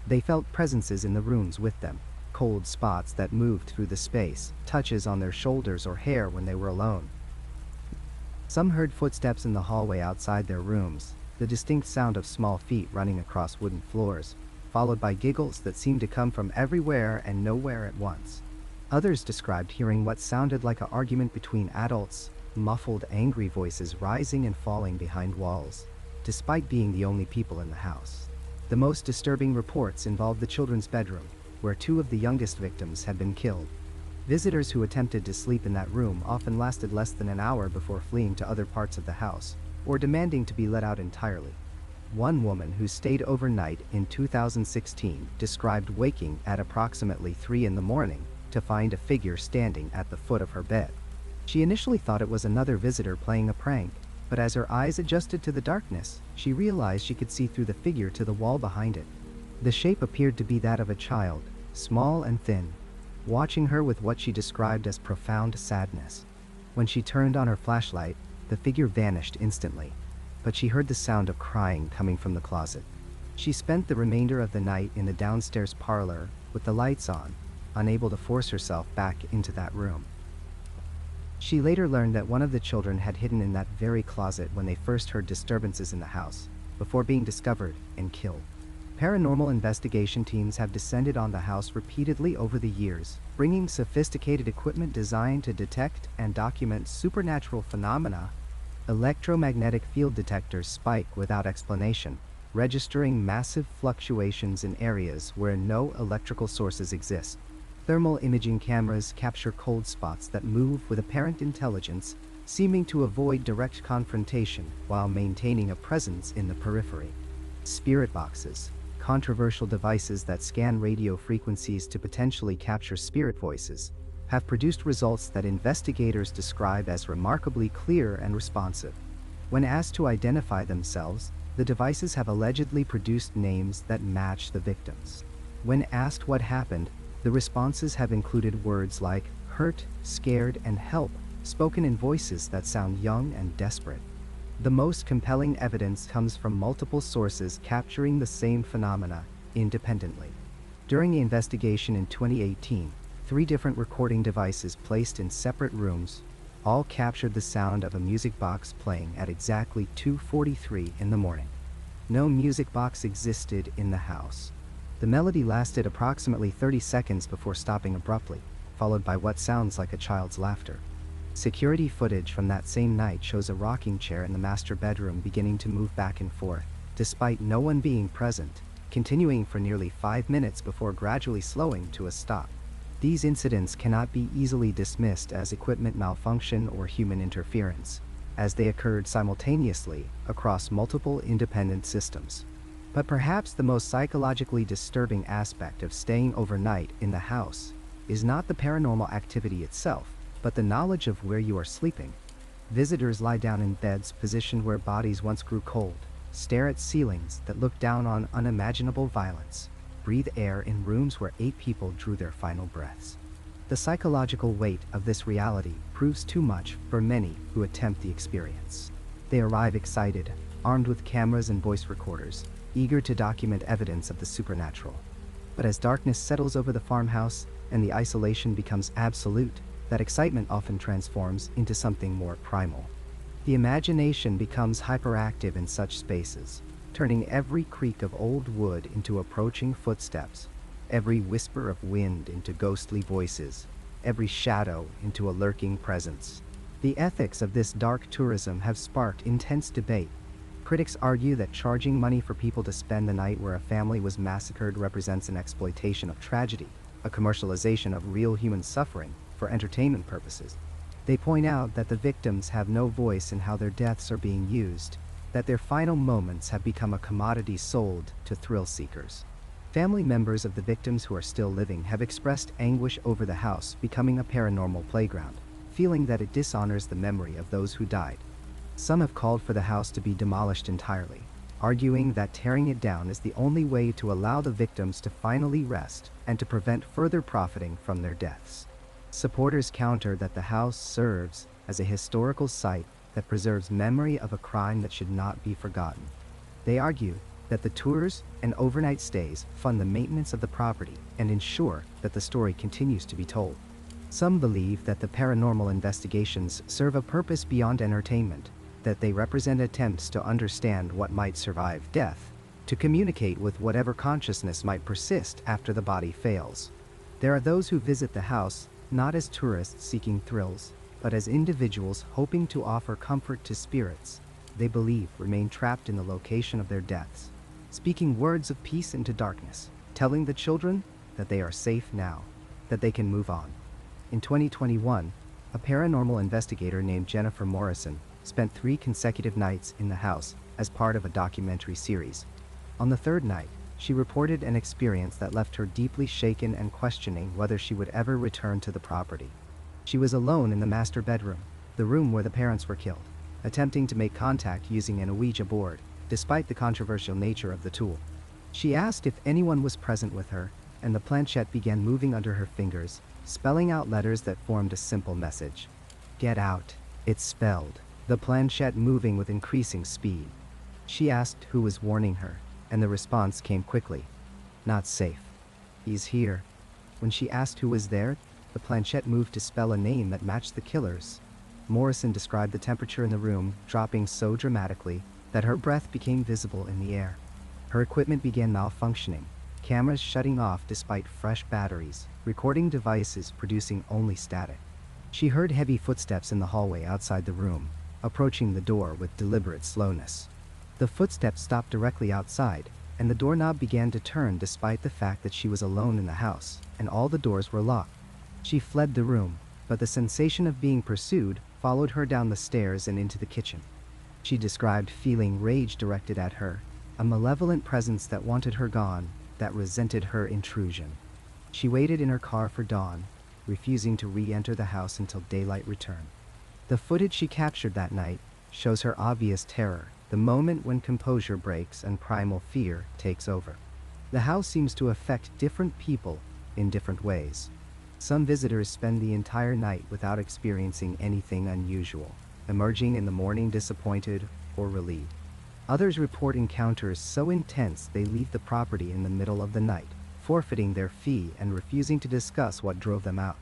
They felt presences in the rooms with them, cold spots that moved through the space, touches on their shoulders or hair when they were alone. Some heard footsteps in the hallway outside their rooms, the distinct sound of small feet running across wooden floors, followed by giggles that seemed to come from everywhere and nowhere at once. Others described hearing what sounded like an argument between adults, muffled, angry voices rising and falling behind walls, despite being the only people in the house. The most disturbing reports involved the children's bedroom, where 2 of the youngest victims had been killed. Visitors who attempted to sleep in that room often lasted less than an hour before fleeing to other parts of the house, or demanding to be let out entirely. One woman who stayed overnight in 2016 described waking at approximately 3 in the morning to find a figure standing at the foot of her bed. She initially thought it was another visitor playing a prank, but as her eyes adjusted to the darkness, she realized she could see through the figure to the wall behind it. The shape appeared to be that of a child, small and thin, watching her with what she described as profound sadness. When she turned on her flashlight, the figure vanished instantly, but she heard the sound of crying coming from the closet. She spent the remainder of the night in the downstairs parlor with the lights on, unable to force herself back into that room. She later learned that one of the children had hidden in that very closet when they first heard disturbances in the house, before being discovered and killed. Paranormal investigation teams have descended on the house repeatedly over the years, bringing sophisticated equipment designed to detect and document supernatural phenomena. Electromagnetic field detectors spike without explanation, registering massive fluctuations in areas where no electrical sources exist. Thermal imaging cameras capture cold spots that move with apparent intelligence, seeming to avoid direct confrontation while maintaining a presence in the periphery. Spirit boxes, controversial devices that scan radio frequencies to potentially capture spirit voices, have produced results that investigators describe as remarkably clear and responsive. When asked to identify themselves, the devices have allegedly produced names that match the victims. When asked what happened, the responses have included words like hurt, scared, and help, spoken in voices that sound young and desperate. The most compelling evidence comes from multiple sources capturing the same phenomena independently. During the investigation in 2018, 3 different recording devices placed in separate rooms all captured the sound of a music box playing at exactly 2:43 in the morning. No music box existed in the house. The melody lasted approximately 30 seconds before stopping abruptly, followed by what sounds like a child's laughter. Security footage from that same night shows a rocking chair in the master bedroom beginning to move back and forth, despite no one being present, continuing for nearly 5 minutes before gradually slowing to a stop. These incidents cannot be easily dismissed as equipment malfunction or human interference, as they occurred simultaneously across multiple independent systems. But perhaps the most psychologically disturbing aspect of staying overnight in the house is not the paranormal activity itself, but the knowledge of where you are sleeping. Visitors lie down in beds positioned where bodies once grew cold, stare at ceilings that look down on unimaginable violence, breathe air in rooms where 8 people drew their final breaths. The psychological weight of this reality proves too much for many who attempt the experience. They arrive excited, armed with cameras and voice recorders, eager to document evidence of the supernatural. But as darkness settles over the farmhouse and the isolation becomes absolute, that excitement often transforms into something more primal. The imagination becomes hyperactive in such spaces, turning every creak of old wood into approaching footsteps, every whisper of wind into ghostly voices, every shadow into a lurking presence. The ethics of this dark tourism have sparked intense debate. Critics argue that charging money for people to spend the night where a family was massacred represents an exploitation of tragedy, a commercialization of real human suffering for entertainment purposes. They point out that the victims have no voice in how their deaths are being used, that their final moments have become a commodity sold to thrill seekers. Family members of the victims who are still living have expressed anguish over the house becoming a paranormal playground, feeling that it dishonors the memory of those who died. Some have called for the house to be demolished entirely, arguing that tearing it down is the only way to allow the victims to finally rest and to prevent further profiting from their deaths. Supporters counter that the house serves as a historical site that preserves memory of a crime that should not be forgotten. They argue that the tours and overnight stays fund the maintenance of the property and ensure that the story continues to be told. Some believe that the paranormal investigations serve a purpose beyond entertainment, that they represent attempts to understand what might survive death, to communicate with whatever consciousness might persist after the body fails. There are those who visit the house not as tourists seeking thrills, but as individuals hoping to offer comfort to spirits they believe remain trapped in the location of their deaths, speaking words of peace into darkness, telling the children that they are safe now, that they can move on. In 2021, a paranormal investigator named Jennifer Morrison spent 3 consecutive nights in the house as part of a documentary series. On the 3rd night, she reported an experience that left her deeply shaken and questioning whether she would ever return to the property. She was alone in the master bedroom, the room where the parents were killed, attempting to make contact using an Ouija board, despite the controversial nature of the tool. She asked if anyone was present with her, and the planchette began moving under her fingers, spelling out letters that formed a simple message. "Get out," it spelled, the planchette moving with increasing speed. She asked who was warning her, and the response came quickly. "Not safe. He's here." When she asked who was there, the planchette moved to spell a name that matched the killer's. Morrison described the temperature in the room dropping so dramatically that her breath became visible in the air. Her equipment began malfunctioning, cameras shutting off despite fresh batteries, recording devices producing only static. She heard heavy footsteps in the hallway outside the room, approaching the door with deliberate slowness. The footsteps stopped directly outside, and the doorknob began to turn despite the fact that she was alone in the house, and all the doors were locked. She fled the room, but the sensation of being pursued followed her down the stairs and into the kitchen. She described feeling rage directed at her, a malevolent presence that wanted her gone, that resented her intrusion. She waited in her car for dawn, refusing to re-enter the house until daylight returned. The footage she captured that night shows her obvious terror, the moment when composure breaks and primal fear takes over. The house seems to affect different people in different ways. Some visitors spend the entire night without experiencing anything unusual, emerging in the morning disappointed or relieved. Others report encounters so intense they leave the property in the middle of the night, forfeiting their fee and refusing to discuss what drove them out.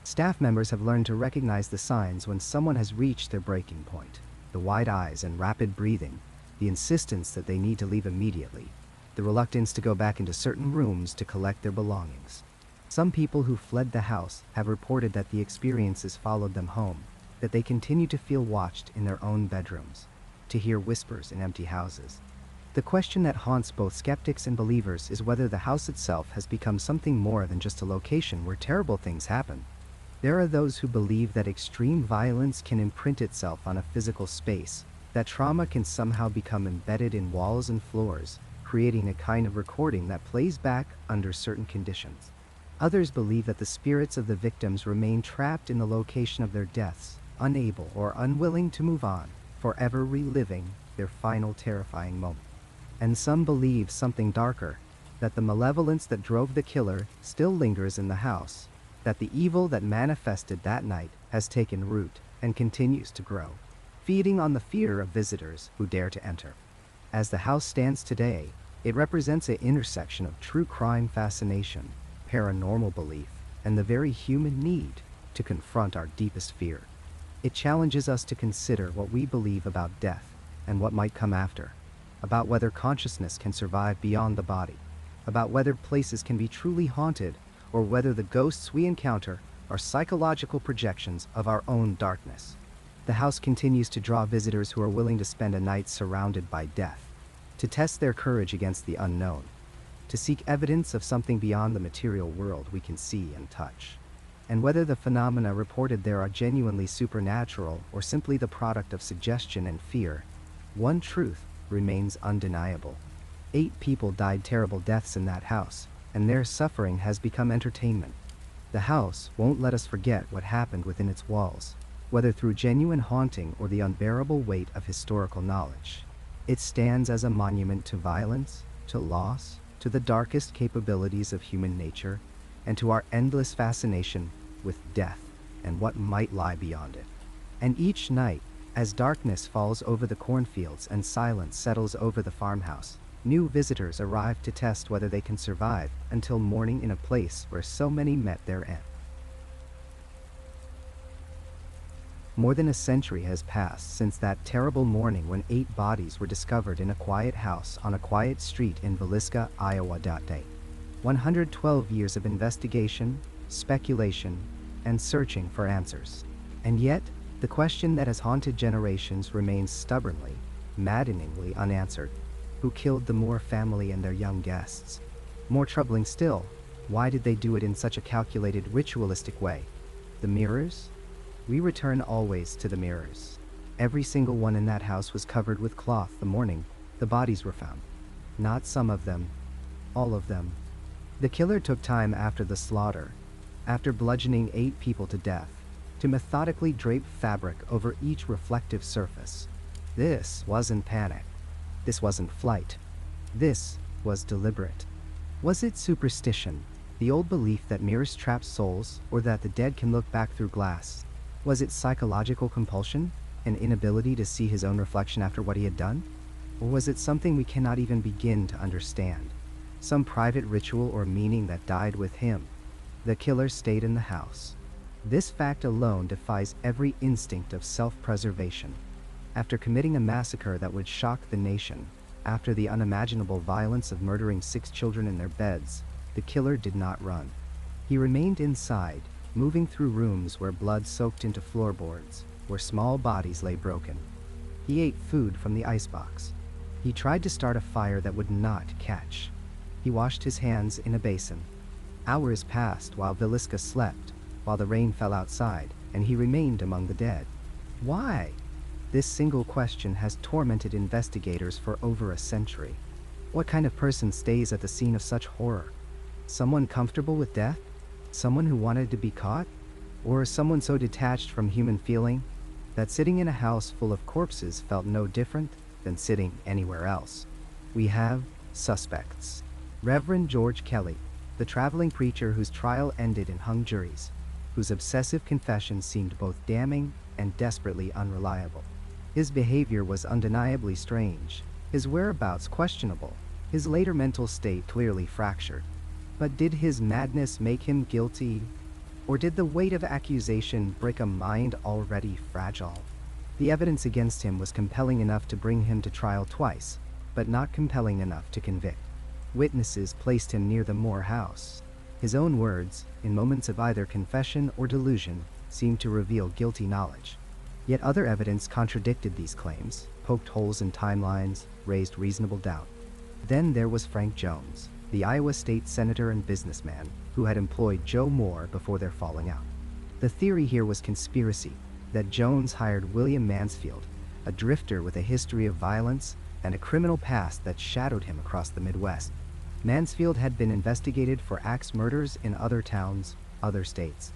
Staff members have learned to recognize the signs when someone has reached their breaking point. The wide eyes and rapid breathing, the insistence that they need to leave immediately, the reluctance to go back into certain rooms to collect their belongings. Some people who fled the house have reported that the experiences followed them home, that they continue to feel watched in their own bedrooms, to hear whispers in empty houses. The question that haunts both skeptics and believers is whether the house itself has become something more than just a location where terrible things happen. There are those who believe that extreme violence can imprint itself on a physical space, that trauma can somehow become embedded in walls and floors, creating a kind of recording that plays back under certain conditions. Others believe that the spirits of the victims remain trapped in the location of their deaths, unable or unwilling to move on, forever reliving their final terrifying moment. And some believe something darker, that the malevolence that drove the killer still lingers in the house, that the evil that manifested that night has taken root and continues to grow, feeding on the fear of visitors who dare to enter. As the house stands today, it represents an intersection of true crime fascination, paranormal belief, and the very human need to confront our deepest fear. It challenges us to consider what we believe about death and what might come after, about whether consciousness can survive beyond the body, about whether places can be truly haunted, or whether the ghosts we encounter are psychological projections of our own darkness. The house continues to draw visitors who are willing to spend a night surrounded by death, to test their courage against the unknown, to seek evidence of something beyond the material world we can see and touch. And whether the phenomena reported there are genuinely supernatural or simply the product of suggestion and fear, one truth remains undeniable. 8 people died terrible deaths in that house, and their suffering has become entertainment. The house won't let us forget what happened within its walls, whether through genuine haunting or the unbearable weight of historical knowledge. It stands as a monument to violence, to loss, to the darkest capabilities of human nature, and to our endless fascination with death and what might lie beyond it. And each night, as darkness falls over the cornfields and silence settles over the farmhouse, new visitors arrive to test whether they can survive until morning in a place where so many met their end. More than a century has passed since that terrible morning when 8 bodies were discovered in a quiet house on a quiet street in Villisca, Iowa. 112 years of investigation, speculation, and searching for answers. And yet, the question that has haunted generations remains stubbornly, maddeningly unanswered. Who killed the Moore family and their young guests? More troubling still, why did they do it in such a calculated, ritualistic way? The mirrors? We return always to the mirrors. Every single one in that house was covered with cloth the morning the bodies were found. Not some of them, all of them. The killer took time after the slaughter, after bludgeoning 8 people to death, to methodically drape fabric over each reflective surface. This wasn't panic. This wasn't flight. This was deliberate. Was it superstition, the old belief that mirrors trap souls, or that the dead can look back through glass? Was it psychological compulsion, an inability to see his own reflection after what he had done? Or was it something we cannot even begin to understand? Some private ritual or meaning that died with him? The killer stayed in the house. This fact alone defies every instinct of self-preservation. After committing a massacre that would shock the nation, after the unimaginable violence of murdering 6 children in their beds, the killer did not run. He remained inside, moving through rooms where blood soaked into floorboards, where small bodies lay broken. He ate food from the icebox. He tried to start a fire that would not catch. He washed his hands in a basin. Hours passed while Villisca slept, while the rain fell outside, and he remained among the dead. Why? This single question has tormented investigators for over a century. What kind of person stays at the scene of such horror? Someone comfortable with death? Someone who wanted to be caught? Or someone so detached from human feeling that sitting in a house full of corpses felt no different than sitting anywhere else? We have suspects. Reverend George Kelly, the traveling preacher whose trial ended in hung juries, whose obsessive confessions seemed both damning and desperately unreliable. His behavior was undeniably strange, his whereabouts questionable, his later mental state clearly fractured. But did his madness make him guilty? Or did the weight of accusation break a mind already fragile? The evidence against him was compelling enough to bring him to trial twice, but not compelling enough to convict. Witnesses placed him near the Moore house. His own words, in moments of either confession or delusion, seemed to reveal guilty knowledge. Yet other evidence contradicted these claims, poked holes in timelines, raised reasonable doubt. Then there was Frank Jones, the Iowa state senator and businessman who had employed Joe Moore before their falling out. The theory here was conspiracy, that Jones hired William Mansfield, a drifter with a history of violence and a criminal past that shadowed him across the Midwest. Mansfield had been investigated for axe murders in other towns, other states.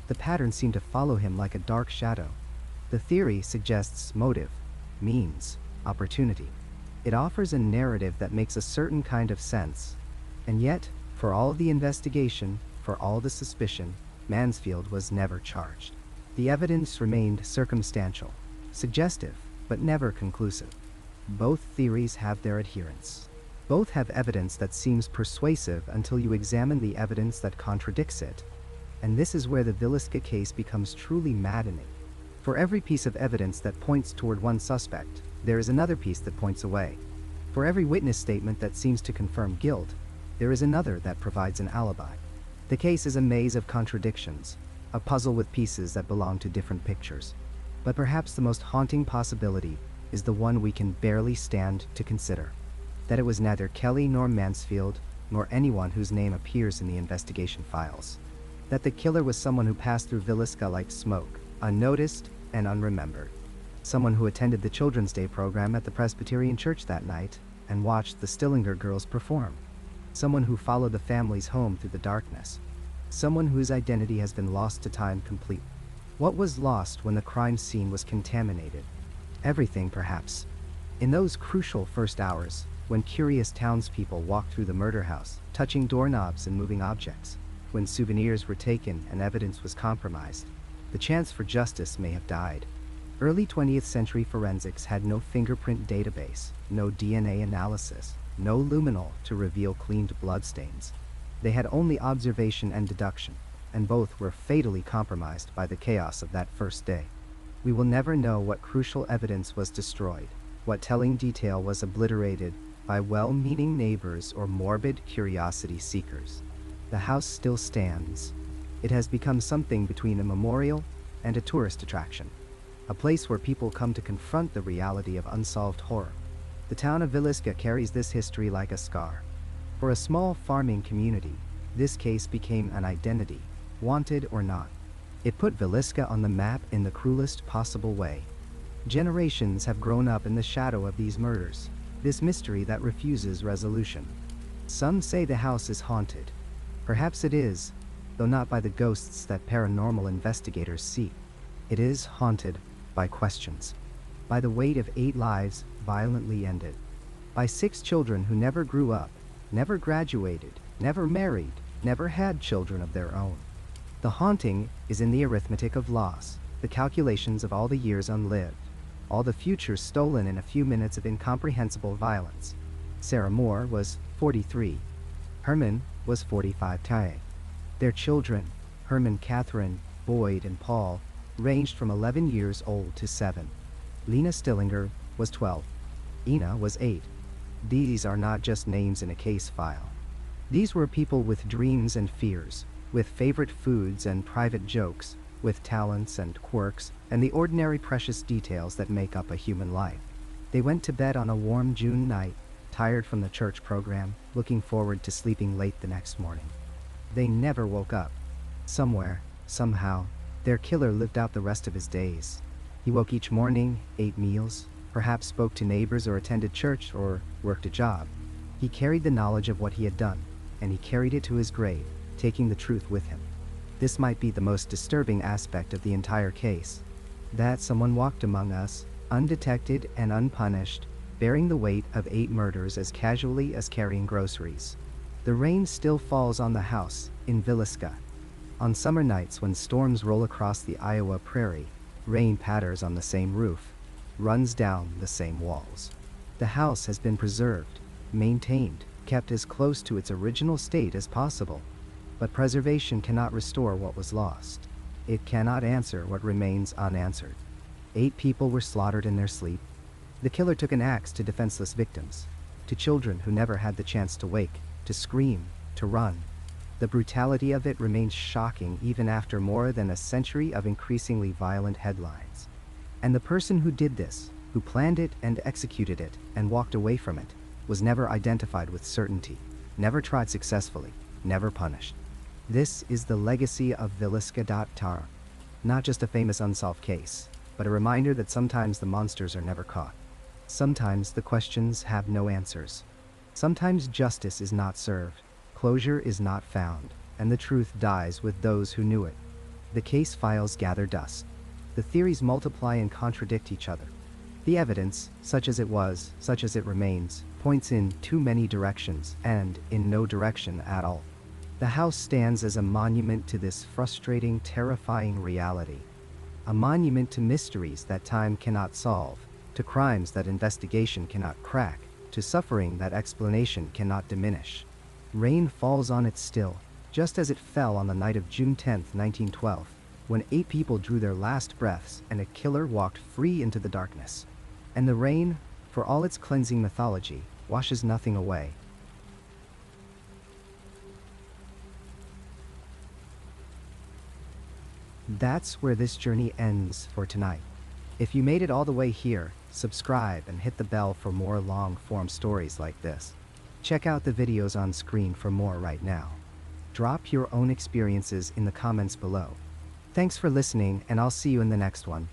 The pattern seemed to follow him like a dark shadow. The theory suggests motive, means, opportunity. It offers a narrative that makes a certain kind of sense. And yet, for all the investigation, for all the suspicion, Mansfield was never charged. The evidence remained circumstantial, suggestive, but never conclusive. Both theories have their adherents. Both have evidence that seems persuasive until you examine the evidence that contradicts it. And this is where the Villisca case becomes truly maddening. For every piece of evidence that points toward one suspect, there is another piece that points away. For every witness statement that seems to confirm guilt, there is another that provides an alibi. The case is a maze of contradictions, a puzzle with pieces that belong to different pictures. But perhaps the most haunting possibility is the one we can barely stand to consider. That it was neither Kelly nor Mansfield, nor anyone whose name appears in the investigation files. That the killer was someone who passed through Villisca like smoke, unnoticed and unremembered. Someone who attended the Children's Day program at the Presbyterian Church that night and watched the Stillinger girls perform. Someone who followed the families home through the darkness. Someone whose identity has been lost to time completely. What was lost when the crime scene was contaminated? Everything, perhaps. In those crucial first hours, when curious townspeople walked through the murder house, touching doorknobs and moving objects, when souvenirs were taken and evidence was compromised, the chance for justice may have died. Early 20th century forensics had no fingerprint database, no DNA analysis, no luminol to reveal cleaned bloodstains. They had only observation and deduction, and both were fatally compromised by the chaos of that first day. We will never know what crucial evidence was destroyed, what telling detail was obliterated by well-meaning neighbors or morbid curiosity seekers. The house still stands. It has become something between a memorial and a tourist attraction, a place where people come to confront the reality of unsolved horror. The town of Villisca carries this history like a scar. For a small farming community, this case became an identity, wanted or not. It put Villisca on the map in the cruelest possible way. Generations have grown up in the shadow of these murders, this mystery that refuses resolution. Some say the house is haunted. Perhaps it is, though not by the ghosts that paranormal investigators seek. It is haunted by questions, by the weight of 8 lives violently ended, by 6 children who never grew up, never graduated, never married, never had children of their own. The haunting is in the arithmetic of loss, the calculations of all the years unlived, all the futures stolen in a few minutes of incomprehensible violence. Sarah Moore was 43. Herman was 45. Their children, Herman, Catherine, Boyd, and Paul, ranged from 11 years old to 7. Lena Stillinger was 12. Ina was 8. These are not just names in a case file. These were people with dreams and fears, with favorite foods and private jokes, with talents and quirks and the ordinary precious details that make up a human life. They went to bed on a warm June night, tired from the church program, looking forward to sleeping late the next morning. They never woke up. Somewhere, somehow, their killer lived out the rest of his days. He woke each morning, ate meals, perhaps spoke to neighbors or attended church or worked a job. He carried the knowledge of what he had done, and he carried it to his grave, taking the truth with him. This might be the most disturbing aspect of the entire case. That someone walked among us, undetected and unpunished, bearing the weight of 8 murders as casually as carrying groceries. The rain still falls on the house in Villisca. On summer nights when storms roll across the Iowa prairie, rain patters on the same roof, runs down the same walls. The house has been preserved, maintained, kept as close to its original state as possible. But preservation cannot restore what was lost. It cannot answer what remains unanswered. 8 people were slaughtered in their sleep. The killer took an axe to defenseless victims, to children who never had the chance to wake, to scream, to run. The brutality of it remains shocking even after more than a century of increasingly violent headlines. And the person who did this, who planned it and executed it and walked away from it, was never identified with certainty, never tried successfully, never punished. This is the legacy of Villisca. Not just a famous unsolved case, but a reminder that sometimes the monsters are never caught. Sometimes the questions have no answers. Sometimes justice is not served, closure is not found, and the truth dies with those who knew it. The case files gather dust. The theories multiply and contradict each other. The evidence, such as it was, such as it remains, points in too many directions and in no direction at all. The house stands as a monument to this frustrating, terrifying reality. A monument to mysteries that time cannot solve, to crimes that investigation cannot crack, to suffering that explanation cannot diminish. Rain falls on it still, just as it fell on the night of June 10, 1912, when 8 people drew their last breaths and a killer walked free into the darkness. And the rain, for all its cleansing mythology, washes nothing away. That's where this journey ends for tonight. If you made it all the way here, subscribe and hit the bell for more long-form stories like this. Check out the videos on screen for more right now. Drop your own experiences in the comments below. Thanks for listening, and I'll see you in the next one.